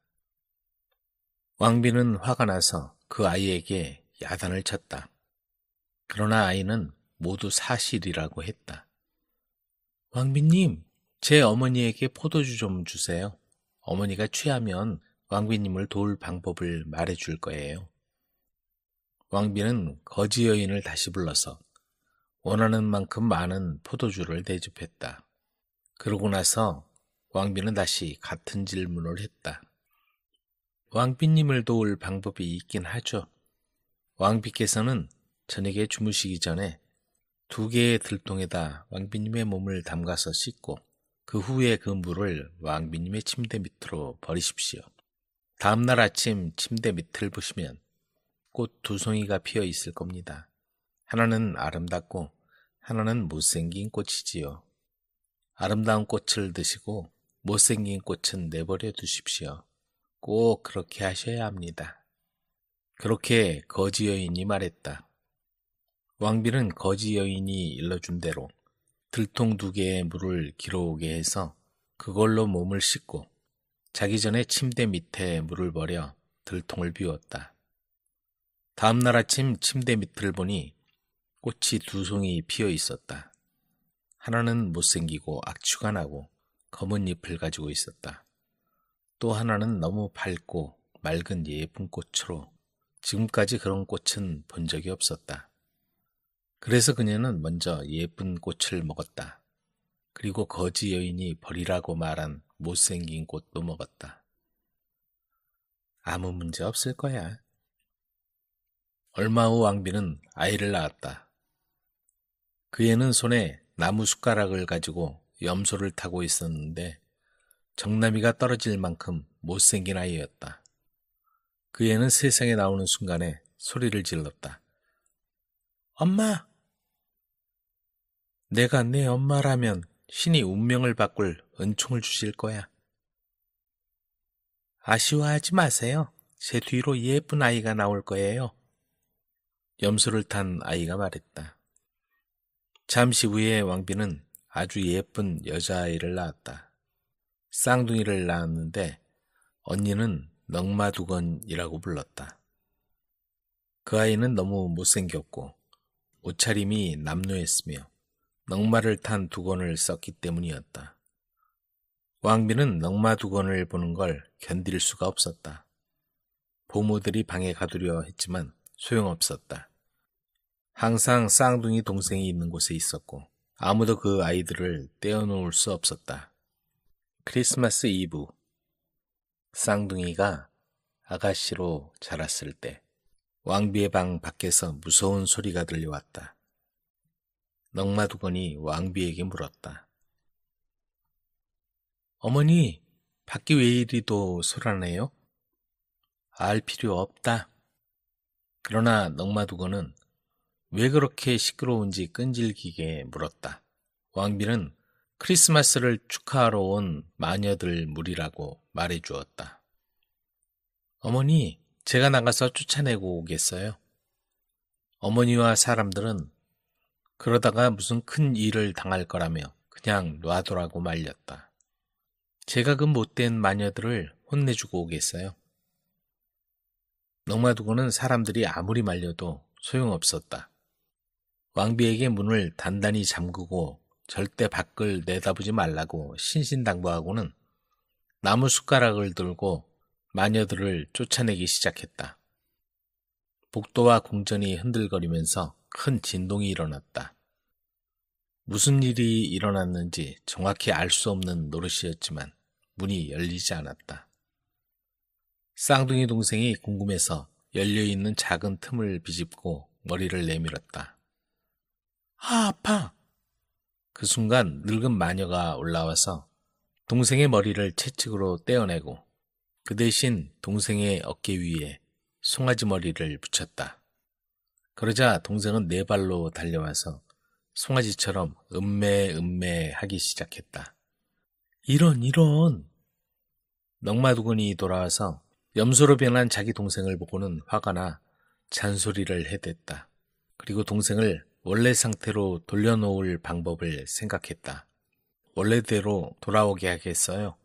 왕비는 화가 나서 그 아이에게 야단을 쳤다. 그러나 아이는 모두 사실이라고 했다. 왕비님, 제 어머니에게 포도주 좀 주세요. 어머니가 취하면 왕비님을 도울 방법을 말해줄 거예요. 왕비는 거지 여인을 다시 불러서 원하는 만큼 많은 포도주를 대접했다. 그러고 나서 왕비는 다시 같은 질문을 했다. 왕비님을 도울 방법이 있긴 하죠. 왕비께서는 저녁에 주무시기 전에 2개의 들통에다 왕비님의 몸을 담가서 씻고 그 후에 그 물을 왕비님의 침대 밑으로 버리십시오. 다음날 아침 침대 밑을 보시면 꽃 2송이가 피어 있을 겁니다. 하나는 아름답고 하나는 못생긴 꽃이지요. 아름다운 꽃을 드시고 못생긴 꽃은 내버려 두십시오. 꼭 그렇게 하셔야 합니다. 그렇게 거지 여인이 말했다. 왕비는 거지 여인이 일러준 대로 들통 2개의 물을 길어오게 해서 그걸로 몸을 씻고 자기 전에 침대 밑에 물을 버려 들통을 비웠다. 다음날 아침 침대 밑을 보니 꽃이 2송이 피어 있었다. 하나는 못생기고 악취가 나고 검은 잎을 가지고 있었다. 또 하나는 너무 밝고 맑은 예쁜 꽃으로 지금까지 그런 꽃은 본 적이 없었다. 그래서 그녀는 먼저 예쁜 꽃을 먹었다. 그리고 거지 여인이 버리라고 말한 못생긴 꽃도 먹었다. 아무 문제 없을 거야. 얼마 후 왕비는 아이를 낳았다. 그 애는 손에 나무 숟가락을 가지고 염소를 타고 있었는데 정나미가 떨어질 만큼 못생긴 아이였다. 그 애는 세상에 나오는 순간에 소리를 질렀다. 엄마! 내가 내 엄마라면 신이 운명을 바꿀 은총을 주실 거야. 아쉬워하지 마세요. 제 뒤로 예쁜 아이가 나올 거예요. 염소를 탄 아이가 말했다. 잠시 후에 왕비는 아주 예쁜 여자아이를 낳았다. 쌍둥이를 낳았는데 언니는 넝마두건이라고 불렀다. 그 아이는 너무 못생겼고 옷차림이 남루했으며 넝마를 탄 두건을 썼기 때문이었다. 왕비는 넝마두건을 보는 걸 견딜 수가 없었다. 보모들이 방에 가두려 했지만
소용없었다. 항상 쌍둥이 동생이 있는 곳에 있었고 아무도 그 아이들을 떼어놓을 수 없었다. 크리스마스 이브, 쌍둥이가 아가씨로 자랐을 때 왕비의 방 밖에서 무서운 소리가 들려왔다. 넝마두건이 왕비에게 물었다. 어머니, 밖이 왜 이리도 소란해요? 알 필요 없다. 그러나 넝마두건은 왜 그렇게 시끄러운지 끈질기게 물었다. 왕비는 크리스마스를 축하하러 온 마녀들 무리라고 말해주었다. 어머니, 제가 나가서 쫓아내고 오겠어요. 어머니와 사람들은 그러다가 무슨 큰 일을 당할 거라며 그냥 놔두라고 말렸다. 제가 그 못된 마녀들을 혼내주고 오겠어요. 넝마두건은 사람들이 아무리 말려도 소용없었다. 왕비에게 문을 단단히 잠그고 절대 밖을 내다보지 말라고 신신당부하고는 나무 숟가락을 들고 마녀들을 쫓아내기 시작했다. 복도와 궁전이 흔들거리면서 큰 진동이 일어났다. 무슨 일이 일어났는지 정확히 알 수 없는 노릇이었지만 문이 열리지 않았다. 쌍둥이 동생이 궁금해서 열려있는 작은 틈을 비집고 머리를 내밀었다. 아, 아파! 그 순간 늙은 마녀가 올라와서 동생의 머리를 채찍으로 떼어내고 그 대신 동생의 어깨 위에 송아지 머리를 붙였다. 그러자 동생은 네 발로 달려와서 송아지처럼 음메 하기 시작했다. 이런! 넝마두건이 돌아와서 염소로 변한 자기 동생을 보고는 화가 나 잔소리를 해댔다. 그리고 동생을 원래 상태로 돌려놓을 방법을 생각했다. 원래대로 돌아오게 하겠어요.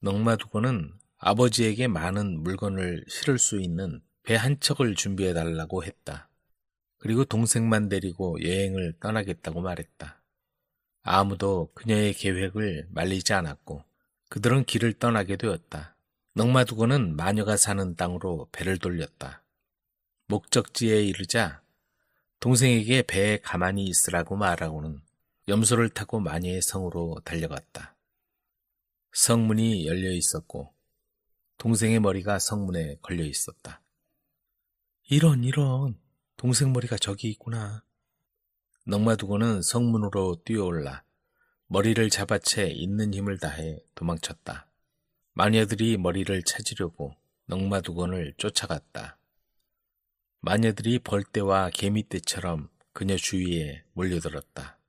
넝마두건은 아버지에게 많은 물건을 실을 수 있는 배 한 척을 준비해달라고 했다. 그리고 동생만 데리고 여행을 떠나겠다고 말했다. 아무도 그녀의 계획을 말리지 않았고 그들은 길을 떠나게 되었다. 넝마두건은 마녀가 사는 땅으로 배를 돌렸다. 목적지에 이르자 동생에게 배에 가만히 있으라고 말하고는 염소를 타고 마녀의 성으로 달려갔다. 성문이 열려 있었고 동생의 머리가 성문에 걸려 있었다. 이런, 동생 머리가 저기 있구나. 넝마두건은 성문으로 뛰어올라 머리를 잡아채 있는 힘을 다해 도망쳤다. 마녀들이 머리를 찾으려고 넝마두건을 쫓아갔다. 마녀들이 벌떼와 개미떼처럼 그녀 주위에 몰려들었다.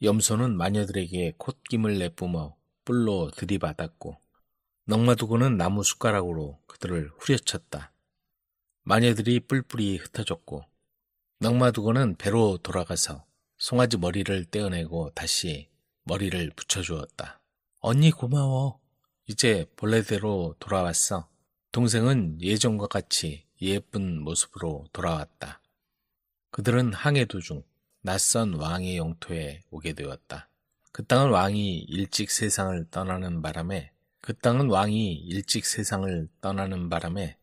염소는 마녀들에게 콧김을 내뿜어 뿔로 들이받았고 넝마두건은 나무 숟가락으로 그들을 후려쳤다. 마녀들이 뿔뿔이 흩어졌고 넝마두건은 배로 돌아가서 송아지 머리를 떼어내고 다시 머리를 붙여주었다. 언니 고마워. 이제 본래대로 돌아왔어. 동생은 예전과 같이 예쁜 모습으로 돌아왔다. 그들은 항해 도중 낯선 왕의 영토에 오게 되었다. 그 땅은 왕이 일찍 세상을 떠나는 바람에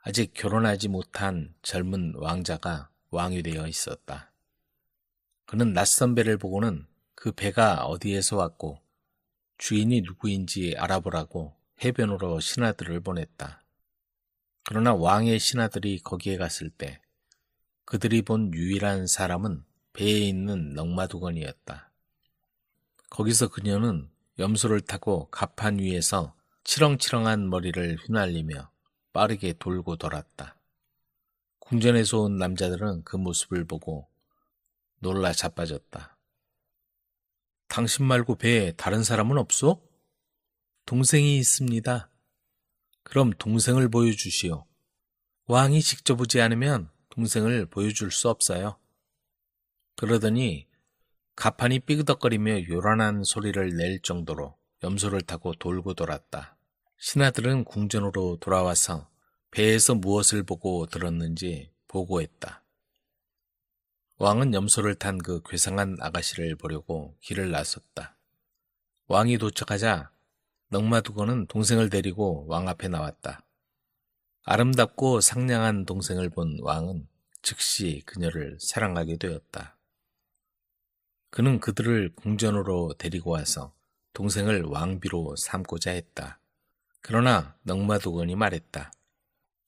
아직 결혼하지 못한 젊은 왕자가 왕이 되어 있었다. 그는 낯선 배를 보고는 그 배가 어디에서 왔고 주인이 누구인지 알아보라고 해변으로 신하들을 보냈다. 그러나 왕의 신하들이 거기에 갔을 때 그들이 본 유일한 사람은 배에 있는 넝마두건이었다. 거기서 그녀는 염소를 타고 갑판 위에서 치렁치렁한 머리를 휘날리며 빠르게 돌고 돌았다. 궁전에서 온 남자들은 그 모습을 보고 놀라 자빠졌다. 당신 말고 배에 다른 사람은 없소? 동생이 있습니다. 그럼 동생을 보여주시오. 왕이 직접 오지 않으면 동생을 보여줄 수 없어요. 그러더니 갑판이 삐그덕거리며 요란한 소리를 낼 정도로 염소를 타고 돌고 돌았다. 신하들은 궁전으로 돌아와서 배에서 무엇을 보고 들었는지 보고했다. 왕은 염소를 탄 그 괴상한 아가씨를 보려고 길을 나섰다. 왕이 도착하자 넝마두건은 동생을 데리고 왕 앞에 나왔다. 아름답고 상냥한 동생을 본 왕은 즉시 그녀를 사랑하게 되었다. 그는 그들을 궁전으로 데리고 와서 동생을 왕비로 삼고자 했다. 그러나 넉마두건이 말했다.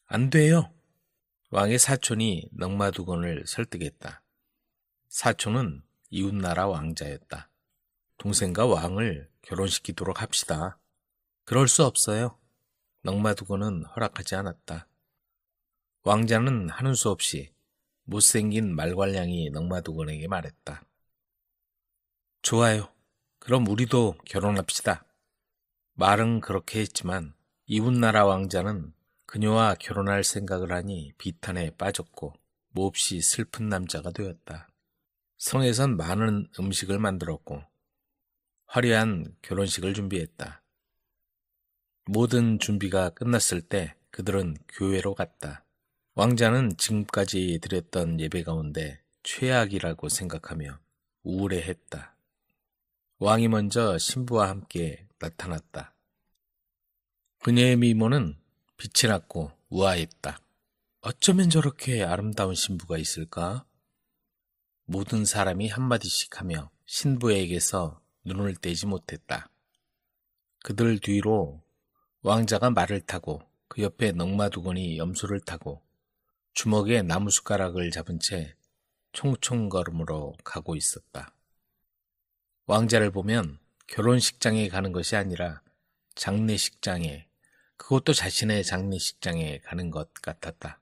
안 돼요. 왕의 사촌이 넉마두건을 설득했다. 사촌은 이웃나라 왕자였다. 동생과 왕을 결혼시키도록 합시다. 그럴 수 없어요. 넉마두건은 허락하지 않았다. 왕자는 하는 수 없이 못생긴 말괄량이 넉마두건에게 말했다. 좋아요. 그럼 우리도 결혼합시다. 말은 그렇게 했지만 이웃나라 왕자는 그녀와 결혼할 생각을 하니 비탄에 빠졌고 몹시 슬픈 남자가 되었다. 성에선 많은 음식을 만들었고 화려한 결혼식을 준비했다. 모든 준비가 끝났을 때 그들은 교회로 갔다. 왕자는 지금까지 드렸던 예배 가운데 최악이라고 생각하며 우울해했다. 왕이 먼저 신부와 함께 나타났다. 그녀의 미모는 빛이 났고 우아했다. 어쩌면 저렇게 아름다운 신부가 있을까? 모든 사람이 한마디씩 하며 신부에게서 눈을 떼지 못했다. 그들 뒤로 왕자가 말을 타고 그 옆에 넉마두건이 염소를 타고 주먹에 나무숟가락을 잡은 채 총총걸음으로 가고 있었다. 왕자를 보면 결혼식장에 가는 것이 아니라 장례식장에, 그것도 자신의 장례식장에 가는 것 같았다.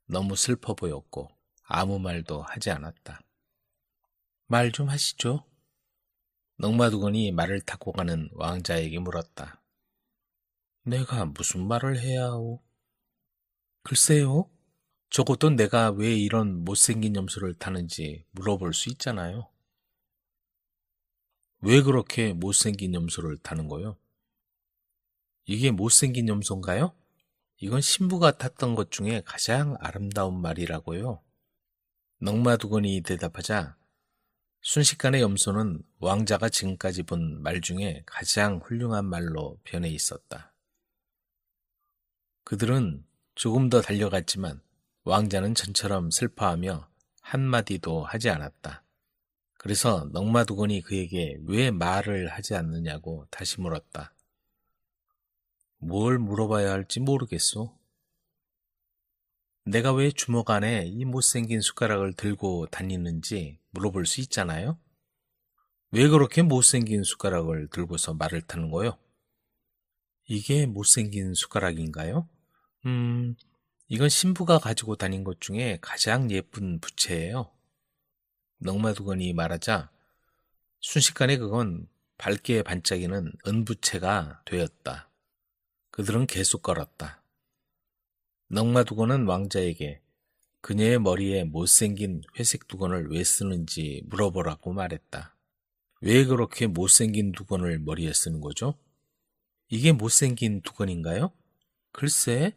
너무 슬퍼 보였고 아무 말도 하지 않았다. 말 좀 하시죠. 넉마두건이 말을 타고 가는 왕자에게 물었다. 내가 무슨 말을 해야 하오? 글쎄요. 적어도 내가 왜 이런 못생긴 염소를 타는지 물어볼 수 있잖아요. 왜 그렇게 못생긴 염소를 타는 거요? 이게 못생긴 염소인가요? 이건 신부가 탔던 것 중에 가장 아름다운 말이라고요. 넉마두건이 대답하자 순식간에 염소는 왕자가 지금까지 본 말 중에 가장 훌륭한 말로 변해 있었다. 그들은 조금 더 달려갔지만 왕자는 전처럼 슬퍼하며 한마디도 하지 않았다. 그래서 넉마두건이 그에게 왜 말을 하지 않느냐고 다시 물었다. 뭘 물어봐야 할지 모르겠소. 내가 왜 주먹 안에 이 못생긴 숟가락을 들고 다니는지 물어볼 수 있잖아요? 왜 그렇게 못생긴 숟가락을 들고서 말을 타는 거요? 이게 못생긴 숟가락인가요? 이건 신부가 가지고 다닌 것 중에 가장 예쁜 부채예요. 넉마두건이 말하자 순식간에 그건 밝게 반짝이는 은부채가 되었다. 그들은 계속 걸었다. 넉마두건은 왕자에게 그녀의 머리에 못생긴 회색 두건을 왜 쓰는지 물어보라고 말했다. 왜 그렇게 못생긴 두건을 머리에 쓰는 거죠? 이게 못생긴 두건인가요? 글쎄,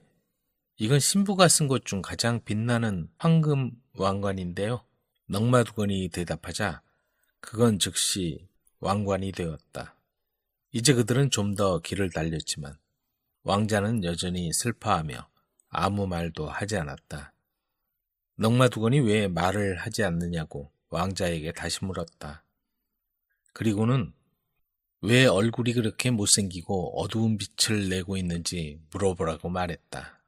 이건 신부가 쓴 것 중 가장 빛나는 황금 왕관인데요. 넉마두건이 대답하자 그건 즉시 왕관이 되었다. 이제 그들은 좀 더 길을 달렸지만 왕자는 여전히 슬퍼하며 아무 말도 하지 않았다. 넉마두건이 왜 말을 하지 않느냐고 왕자에게 다시 물었다. 그리고는 왜 얼굴이 그렇게 못생기고 어두운 빛을 내고 있는지 물어보라고 말했다.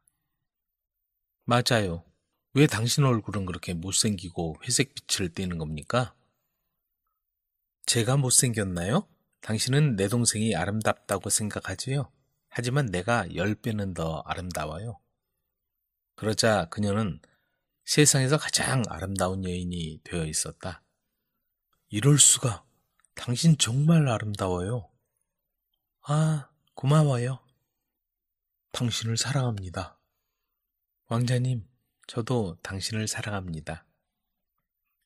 맞아요. 왜 당신 얼굴은 그렇게 못생기고 회색 빛을 띠는 겁니까? 제가 못생겼나요? 당신은 내 동생이 아름답다고 생각하지요? 하지만 내가 10배는 더 아름다워요. 그러자 그녀는 세상에서 가장 아름다운 여인이 되어 있었다. 이럴 수가. 당신 정말 아름다워요. 아, 고마워요. 당신을 사랑합니다. 왕자님, 저도 당신을 사랑합니다.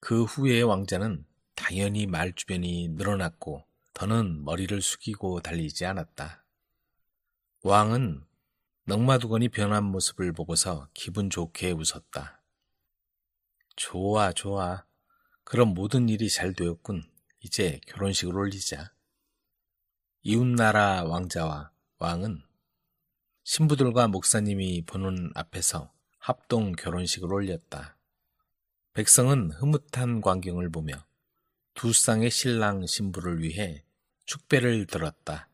그 후에 왕자는 당연히 말 주변이 늘어났고 더는 머리를 숙이고 달리지 않았다. 왕은 넉마두건이 변한 모습을 보고서 기분 좋게 웃었다. 좋아, 좋아. 그럼 모든 일이 잘 되었군. 이제 결혼식을 올리자. 이웃나라 왕자와 왕은
신부들과 목사님이 보는 앞에서 합동 결혼식을 올렸다. 백성은 흐뭇한 광경을 보며 두 쌍의 신랑 신부를 위해 축배를 들었다.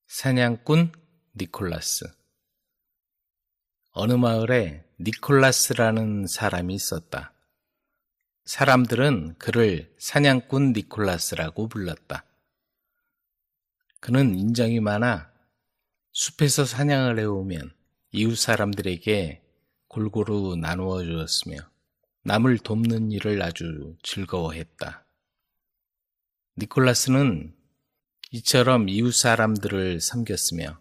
사냥꾼 니콜라스. 어느 마을에 니콜라스라는 사람이 있었다. 사람들은 그를 사냥꾼 니콜라스라고 불렀다. 그는 인정이 많아 숲에서 사냥을 해오면 이웃 사람들에게 골고루 나누어 주었으며 남을 돕는 일을 아주 즐거워했다. 니콜라스는 이처럼 이웃 사람들을 섬겼으며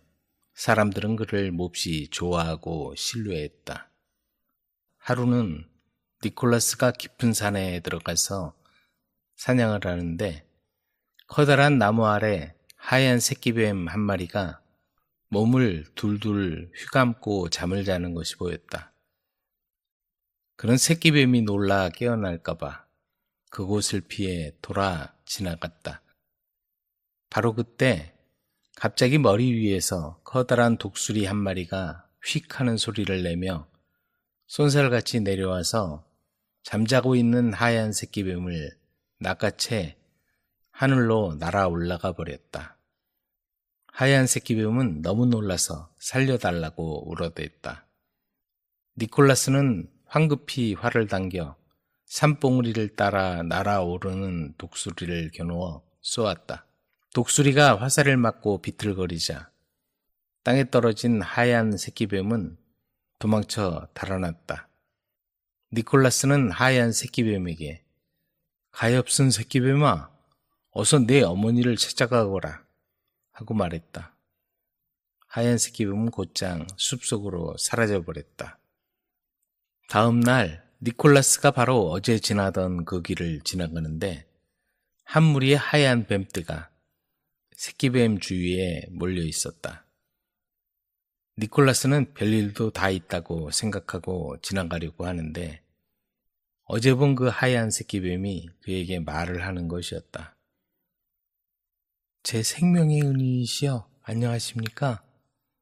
사람들은 그를 몹시 좋아하고 신뢰했다. 하루는 니콜라스가 깊은 산에 들어가서 사냥을 하는데 커다란 나무 아래 하얀 새끼뱀 한 마리가 몸을 둘둘 휘감고 잠을 자는 것이 보였다. 그는 새끼뱀이 놀라 깨어날까봐 그곳을 피해 돌아 지나갔다. 바로 그때 갑자기 머리 위에서 커다란 독수리 한 마리가 휙 하는 소리를 내며 쏜살같이 내려와서 잠자고 있는 하얀 새끼뱀을 낚아채 하늘로 날아 올라가 버렸다. 하얀 새끼뱀은 너무 놀라서 살려달라고 울어댔다. 니콜라스는 황급히 활을 당겨 산봉우리를 따라 날아오르는 독수리를 겨누어 쏘았다. 독수리가 화살을 맞고 비틀거리자 땅에 떨어진 하얀 새끼뱀은 도망쳐 달아났다. 니콜라스는 하얀 새끼뱀에게 가엾은 새끼뱀아, 어서 내 어머니를 찾아가거라 하고 말했다. 하얀 새끼뱀은 곧장 숲속으로 사라져버렸다. 다음 날 니콜라스가 바로 어제 지나던 그 길을 지나가는데 한 무리의 하얀 뱀떼가 새끼뱀 주위에 몰려 있었다. 니콜라스는 별일도 다 있다고 생각하고 지나가려고 하는데 어제 본 그 하얀 새끼뱀이 그에게 말을 하는 것이었다. 제 생명의 은인이시여, 안녕하십니까?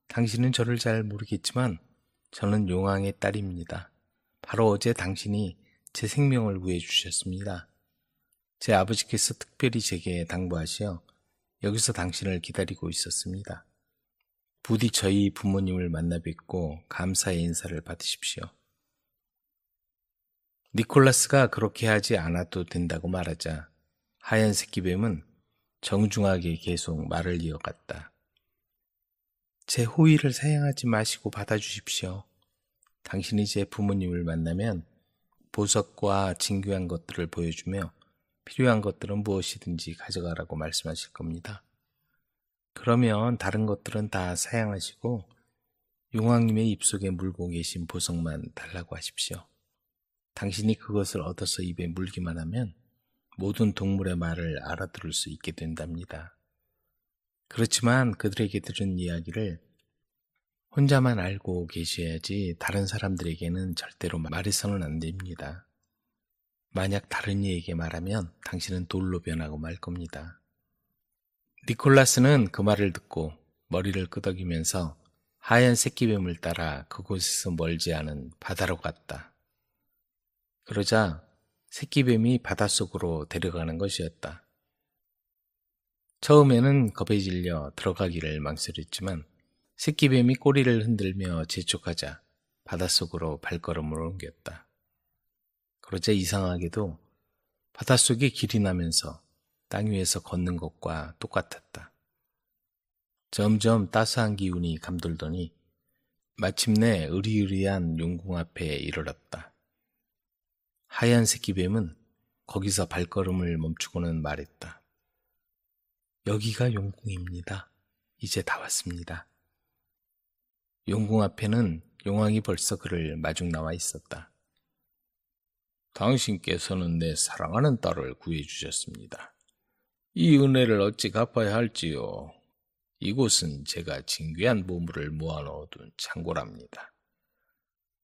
당신은 저를 잘 모르겠지만 저는 용왕의 딸입니다. 바로 어제 당신이 제 생명을 구해주셨습니다. 제 아버지께서 특별히 제게 당부하시어 여기서 당신을 기다리고 있었습니다. 부디 저희 부모님을 만나 뵙고 감사의 인사를 받으십시오. 니콜라스가 그렇게 하지 않아도 된다고 말하자 하얀 새끼뱀은 정중하게 계속 말을 이어갔다. 제 호의를 사양하지 마시고 받아주십시오. 당신이 제 부모님을 만나면 보석과 진귀한 것들을 보여주며 필요한 것들은 무엇이든지 가져가라고 말씀하실 겁니다. 그러면 다른 것들은 다 사양하시고 용왕님의 입속에 물고 계신 보석만 달라고 하십시오. 당신이 그것을 얻어서 입에 물기만 하면 모든 동물의 말을 알아들을 수 있게 된답니다. 그렇지만 그들에게 들은 이야기를 혼자만 알고 계셔야지 다른 사람들에게는 절대로 말해서는 안 됩니다. 만약 다른 이에게 말하면 당신은 돌로 변하고 말 겁니다. 니콜라스는 그 말을 듣고 머리를 끄덕이면서 하얀 새끼뱀을 따라 그곳에서 멀지 않은 바다로 갔다. 그러자 새끼뱀이 바닷속으로 데려가는 것이었다. 처음에는 겁에 질려 들어가기를 망설였지만 새끼뱀이 꼬리를 흔들며 재촉하자 바닷속으로 발걸음을 옮겼다. 그러자 이상하게도 바닷속이 길이 나면서 땅 위에서 걷는 것과 똑같았다. 점점 따스한 기운이 감돌더니 마침내 으리으리한 용궁 앞에 이르렀다. 하얀 새끼뱀은 거기서 발걸음을 멈추고는 말했다. 여기가 용궁입니다. 이제 다 왔습니다. 용궁 앞에는 용왕이 벌써 그를 마중 나와 있었다. 당신께서는 내 사랑하는 딸을 구해주셨습니다. 이 은혜를 어찌 갚아야 할지요. 이곳은 제가 진귀한 보물을 모아넣어둔 창고랍니다.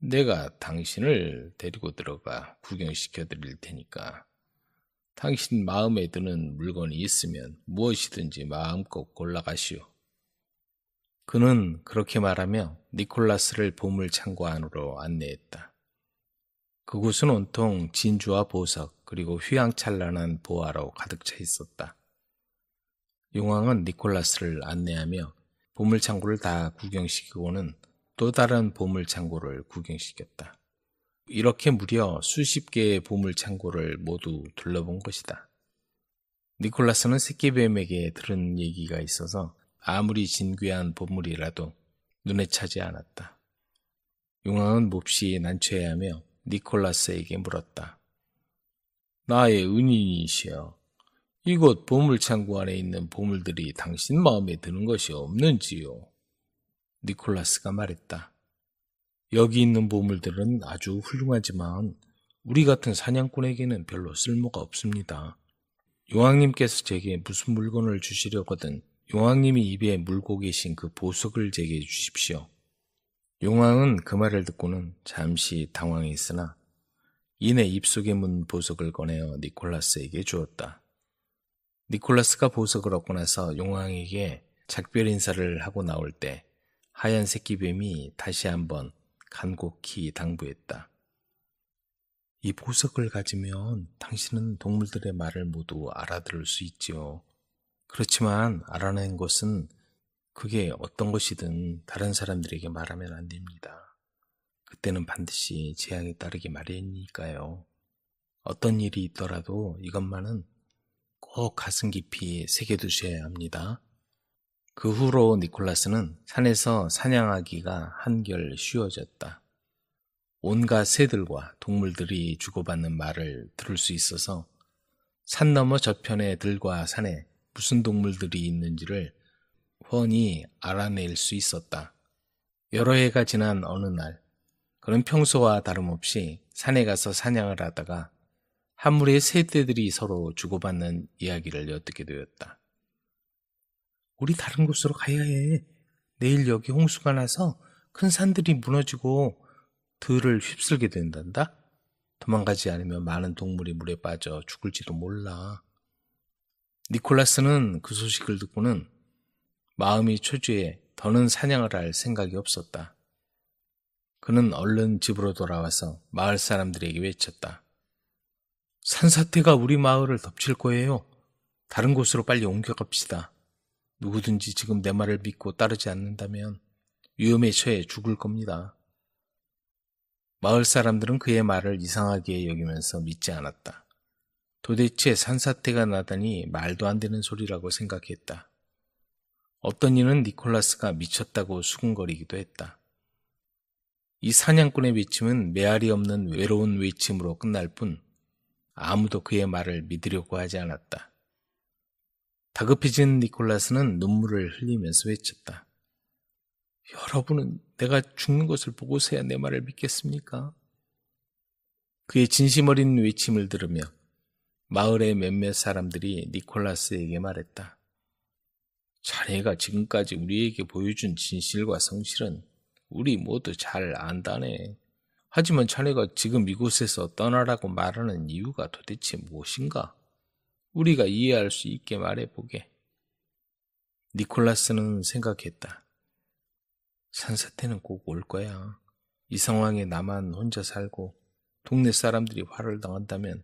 내가 당신을 데리고 들어가 구경시켜 드릴 테니까
당신 마음에 드는 물건이 있으면 무엇이든지 마음껏 골라가시오. 그는 그렇게 말하며 니콜라스를 보물창고 안으로 안내했다. 그곳은 온통 진주와 보석 그리고 휘황찬란한 보화로 가득 차 있었다. 용왕은 니콜라스를 안내하며 보물창고를 다 구경시키고는 또 다른 보물창고를 구경시켰다. 이렇게 무려 수십 개의 보물창고를 모두 둘러본 것이다. 니콜라스는 새끼뱀에게 들은 얘기가 있어서 아무리 진귀한 보물이라도 눈에 차지 않았다. 용왕은 몹시 난처해하며 니콜라스에게 물었다. 나의 은인이시여, 이곳 보물창고 안에 있는 보물들이 당신 마음에 드는 것이 없는지요? 니콜라스가 말했다. 여기 있는 보물들은 아주 훌륭하지만 우리 같은 사냥꾼에게는 별로 쓸모가 없습니다. 용왕님께서 제게 무슨 물건을 주시려거든 용왕님이 입에 물고 계신 그 보석을 제게 주십시오. 용왕은 그 말을 듣고는 잠시 당황했으나 이내 입속에 문 보석을 꺼내어 니콜라스에게 주었다. 니콜라스가 보석을 얻고 나서 용왕에게 작별 인사를 하고 나올 때 하얀 새끼뱀이 다시 한번 간곡히 당부했다. 이 보석을 가지면 당신은 동물들의 말을 모두 알아들을 수 있지요. 그렇지만 알아낸 것은 그게 어떤 것이든 다른 사람들에게 말하면 안 됩니다. 그때는 반드시 재앙이 따르기 마련이니까요. 어떤 일이 있더라도 이것만은 꼭 가슴 깊이 새겨두셔야 합니다. 그 후로 니콜라스는 산에서 사냥하기가 한결 쉬워졌다. 온갖 새들과 동물들이 주고받는 말을 들을 수 있어서 산 너머 저편의 들과 산에 무슨 동물들이 있는지를 훤히 알아낼 수 있었다. 여러 해가 지난 어느 날, 그는 평소와 다름없이 산에 가서 사냥을 하다가 한 무리의 새떼들이 서로 주고받는 이야기를 엿듣게 되었다. 우리 다른 곳으로 가야 해. 내일 여기 홍수가 나서 큰 산들이 무너지고 들을 휩쓸게 된단다. 도망가지 않으면 많은 동물이 물에 빠져 죽을지도 몰라. 니콜라스는 그 소식을 듣고는 마음이 초조해 더는 사냥을 할 생각이 없었다. 그는 얼른 집으로 돌아와서 마을 사람들에게 외쳤다. 산사태가 우리 마을을 덮칠 거예요. 다른 곳으로 빨리 옮겨갑시다. 누구든지 지금 내 말을 믿고 따르지 않는다면 위험에 처해 죽을 겁니다. 마을 사람들은 그의 말을 이상하게 여기면서 믿지 않았다. 도대체 산사태가 나다니 말도 안 되는 소리라고 생각했다. 어떤 이는 니콜라스가 미쳤다고 수군거리기도 했다. 이 사냥꾼의 외침은 메아리 없는 외로운 외침으로 끝날 뿐 아무도 그의 말을 믿으려고 하지 않았다. 다급해진 니콜라스는 눈물을 흘리면서 외쳤다. 여러분은 내가 죽는 것을 보고서야 내 말을 믿겠습니까? 그의 진심 어린 외침을 들으며 마을의 몇몇 사람들이 니콜라스에게 말했다. 자네가 지금까지 우리에게 보여준 진실과 성실은 우리 모두 잘 안다네. 하지만 자네가 지금 이곳에서 떠나라고 말하는 이유가 도대체 무엇인가? 우리가 이해할 수 있게 말해보게. 니콜라스는 생각했다. 산사태는 꼭 올 거야. 이 상황에 나만 혼자 살고 동네 사람들이 화를 당한다면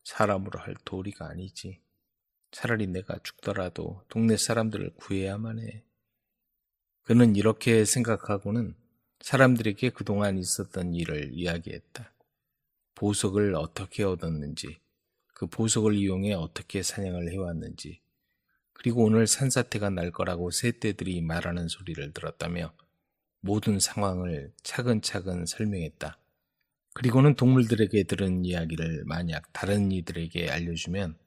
사람으로 할 도리가 아니지. 차라리 내가 죽더라도 동네 사람들을 구해야만 해. 그는 이렇게 생각하고는 사람들에게 그동안 있었던 일을 이야기했다. 보석을 어떻게 얻었는지, 그 보석을 이용해 어떻게 사냥을 해왔는지, 그리고 오늘 산사태가 날 거라고 새떼들이 말하는 소리를 들었다며 모든 상황을 차근차근 설명했다. 그리고는 동물들에게 들은 이야기를 만약 다른 이들에게 알려주면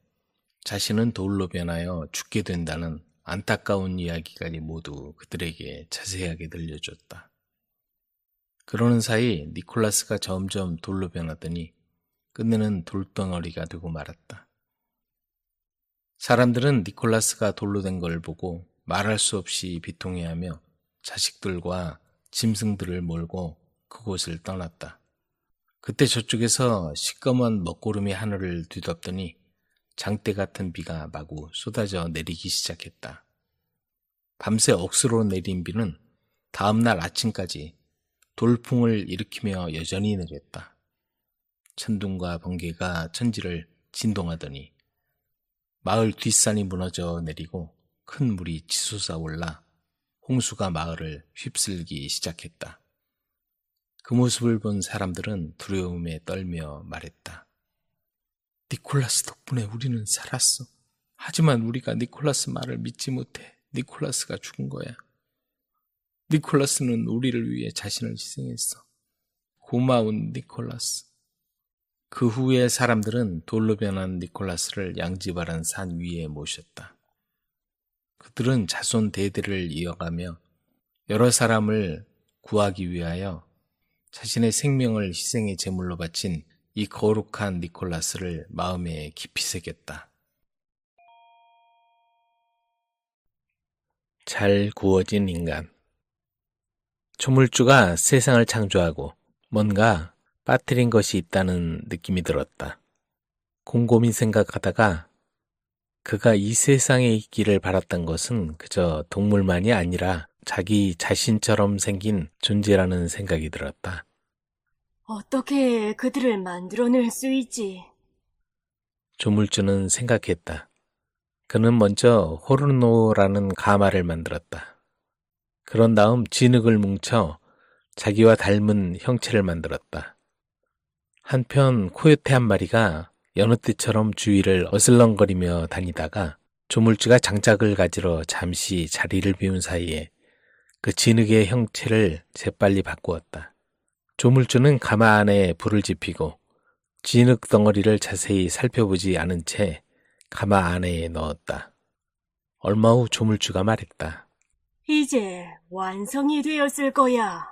자신은 돌로 변하여 죽게 된다는 안타까운 이야기까지 모두 그들에게 자세하게 들려줬다. 그러는 사이 니콜라스가 점점 돌로 변하더니 끝내는 돌덩어리가 되고 말았다. 사람들은 니콜라스가 돌로 된 걸 보고 말할 수 없이 비통해하며 자식들과 짐승들을 몰고 그곳을 떠났다. 그때 저쪽에서 시꺼먼 먹구름이 하늘을 뒤덮더니 장대 같은 비가 마구 쏟아져 내리기 시작했다. 밤새 억수로 내린 비는 다음날 아침까지 돌풍을 일으키며 여전히 내렸다. 천둥과 번개가 천지를 진동하더니 마을 뒷산이 무너져 내리고 큰 물이 치솟아 올라 홍수가 마을을 휩쓸기 시작했다. 그 모습을 본 사람들은 두려움에 떨며 말했다. 니콜라스 덕분에 우리는 살았어. 하지만 우리가 니콜라스 말을 믿지 못해 니콜라스가 죽은 거야. 니콜라스는 우리를 위해 자신을 희생했어. 고마운 니콜라스. 그 후에 사람들은 돌로 변한 니콜라스를 양지바란 산 위에 모셨다. 그들은 자손 대대를 이어가며 여러 사람을 구하기 위하여 자신의 생명을 희생의 제물로 바친 이 거룩한 니콜라스를 마음에 깊이 새겼다. 잘 구워진 인간. 조물주가 세상을 창조하고 뭔가 빠뜨린 것이 있다는 느낌이 들었다. 곰곰이 생각하다가 그가 이 세상에 있기를 바랐던 것은 그저 동물만이 아니라 자기 자신처럼 생긴 존재라는 생각이 들었다.
어떻게 그들을 만들어낼 수 있지?
조물주는 생각했다. 그는 먼저 호르노라는 가마를 만들었다. 그런 다음 진흙을 뭉쳐 자기와 닮은 형체를 만들었다. 한편 코요테 한 마리가 여느 때처럼 주위를 어슬렁거리며 다니다가 조물주가 장작을 가지러 잠시 자리를 비운 사이에 그 진흙의 형체를 재빨리 바꾸었다. 조물주는 가마 안에 불을 지피고 진흙 덩어리를 자세히 살펴보지 않은 채 가마 안에 넣었다. 얼마 후 조물주가 말했다.
이제 완성이 되었을 거야.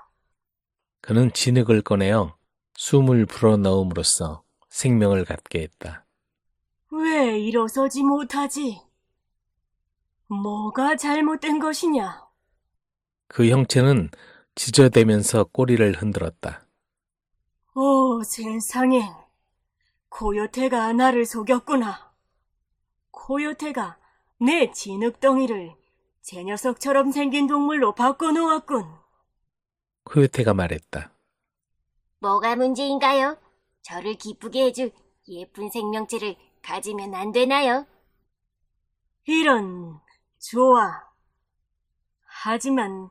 그는 진흙을 꺼내어 숨을 불어넣음으로써 생명을 갖게 했다.
왜 일어서지 못하지? 뭐가 잘못된 것이냐?
그 형체는 지저대면서 꼬리를 흔들었다.
오, 세상에. 코요테가 나를 속였구나. 코요테가 내 진흙덩이를 제 녀석처럼 생긴 동물로 바꿔놓았군.
코요테가 말했다.
뭐가 문제인가요? 저를 기쁘게 해줄 예쁜 생명체를 가지면 안 되나요?
이런, 좋아. 하지만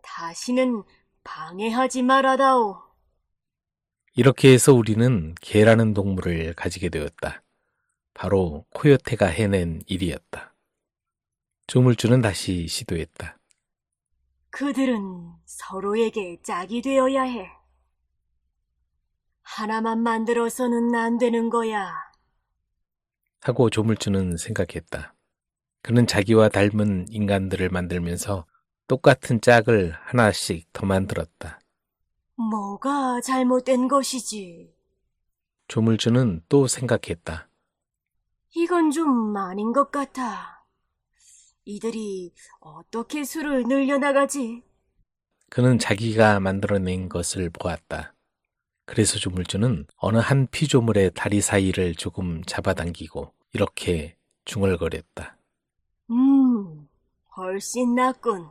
다시는 방해하지 말아다오.
이렇게 해서 우리는 개라는 동물을 가지게 되었다. 바로 코요테가 해낸 일이었다. 조물주는 다시 시도했다.
그들은 서로에게 짝이 되어야 해. 하나만 만들어서는 안 되는 거야.
하고 조물주는 생각했다. 그는 자기와 닮은 인간들을 만들면서 똑같은 짝을 하나씩 더 만들었다.
뭐가 잘못된 것이지?
조물주는 또 생각했다.
이건 좀 아닌 것 같아. 이들이 어떻게 수를 늘려나가지?
그는 자기가 만들어낸 것을 보았다. 그래서 조물주는 어느 한 피조물의 다리 사이를 조금 잡아당기고 이렇게 중얼거렸다.
훨씬 낫군.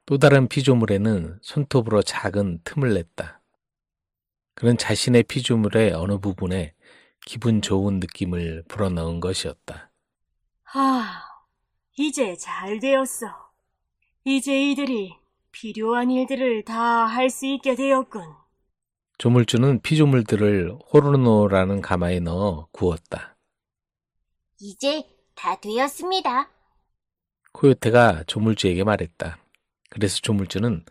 또 다른 피조물에는 손톱으로 작은 틈을 냈다. 그는 자신의 피조물의 어느 부분에 기분 좋은 느낌을 불어넣은 것이었다.
이제 잘 되었어. 이제 이들이 필요한 일들을 다 할 수 있게 되었군.
조물주는 피조물들을 호르노라는 가마에 넣어 구웠다.
이제 다 되었습니다.
코요테가 조물주에게 말했다. 그래서 조물주는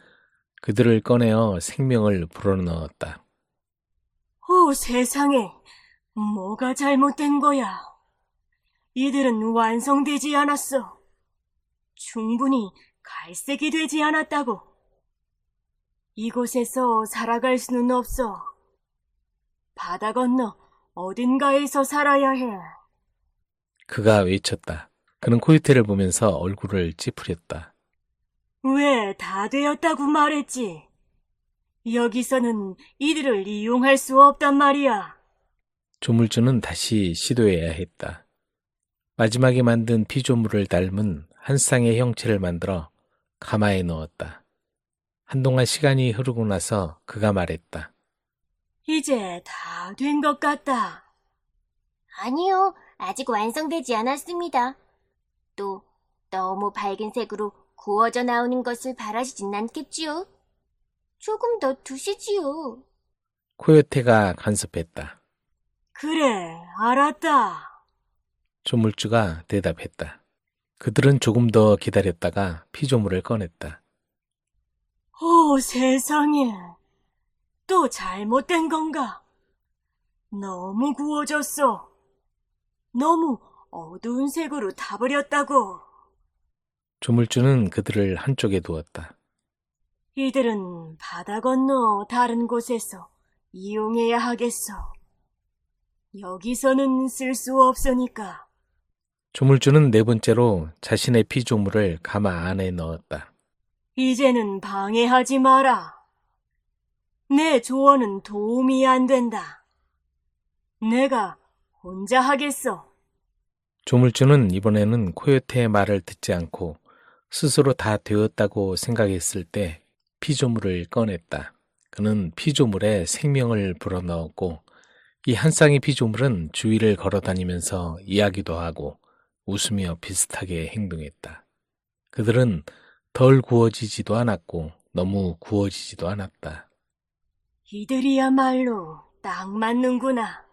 그들을 꺼내어 생명을 불어넣었다.
오, 세상에. 뭐가 잘못된 거야? 이들은 완성되지 않았어. 충분히 갈색이 되지 않았다고. 이곳에서 살아갈 수는 없어. 바다 건너 어딘가에서 살아야 해.
그가 외쳤다. 그는 코요테를 보면서 얼굴을 찌푸렸다.
왜 다 되었다고 말했지? 여기서는 이들을 이용할 수 없단 말이야.
조물주는 다시 시도해야 했다. 마지막에 만든 피조물을 닮은 한 쌍의 형체를 만들어 가마에 넣었다. 한동안 시간이 흐르고 나서 그가 말했다.
이제 다 된 것 같다.
아니요, 아직 완성되지 않았습니다. 또 너무 밝은 색으로 구워져 나오는 것을 바라시진 않겠지요? 조금 더 두시지요.
코요테가 간섭했다.
그래, 알았다.
조물주가 대답했다. 그들은 조금 더 기다렸다가 피조물을 꺼냈다.
오, 세상에. 또 잘못된 건가? 너무 구워졌어. 너무 어두운 색으로 타버렸다고.
조물주는 그들을 한쪽에 두었다.
이들은 바다 건너 다른 곳에서 이용해야 하겠어. 여기서는 쓸 수 없으니까.
조물주는 네 번째로 자신의 피조물을 가마 안에 넣었다.
이제는 방해하지 마라. 내 조언은 도움이 안 된다. 내가 혼자 하겠어.
조물주는 이번에는 코요테의 말을 듣지 않고 스스로 다 되었다고 생각했을 때 피조물을 꺼냈다. 그는 피조물에 생명을 불어넣었고 이 한 쌍의 피조물은 주위를 걸어다니면서 이야기도 하고 웃으며 비슷하게 행동했다. 그들은 덜 구워지지도 않았고 너무 구워지지도 않았다.
이들이야말로 딱 맞는구나.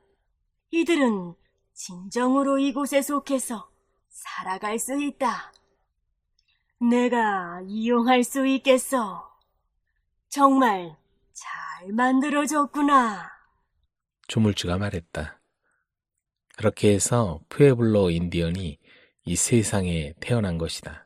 이들은 진정으로 이곳에 속해서 살아갈 수 있다. 내가 이용할 수 있겠어. 정말 잘 만들어졌구나.
조물주가 말했다. 그렇게 해서 푸에블로 인디언이 이 세상에 태어난 것이다.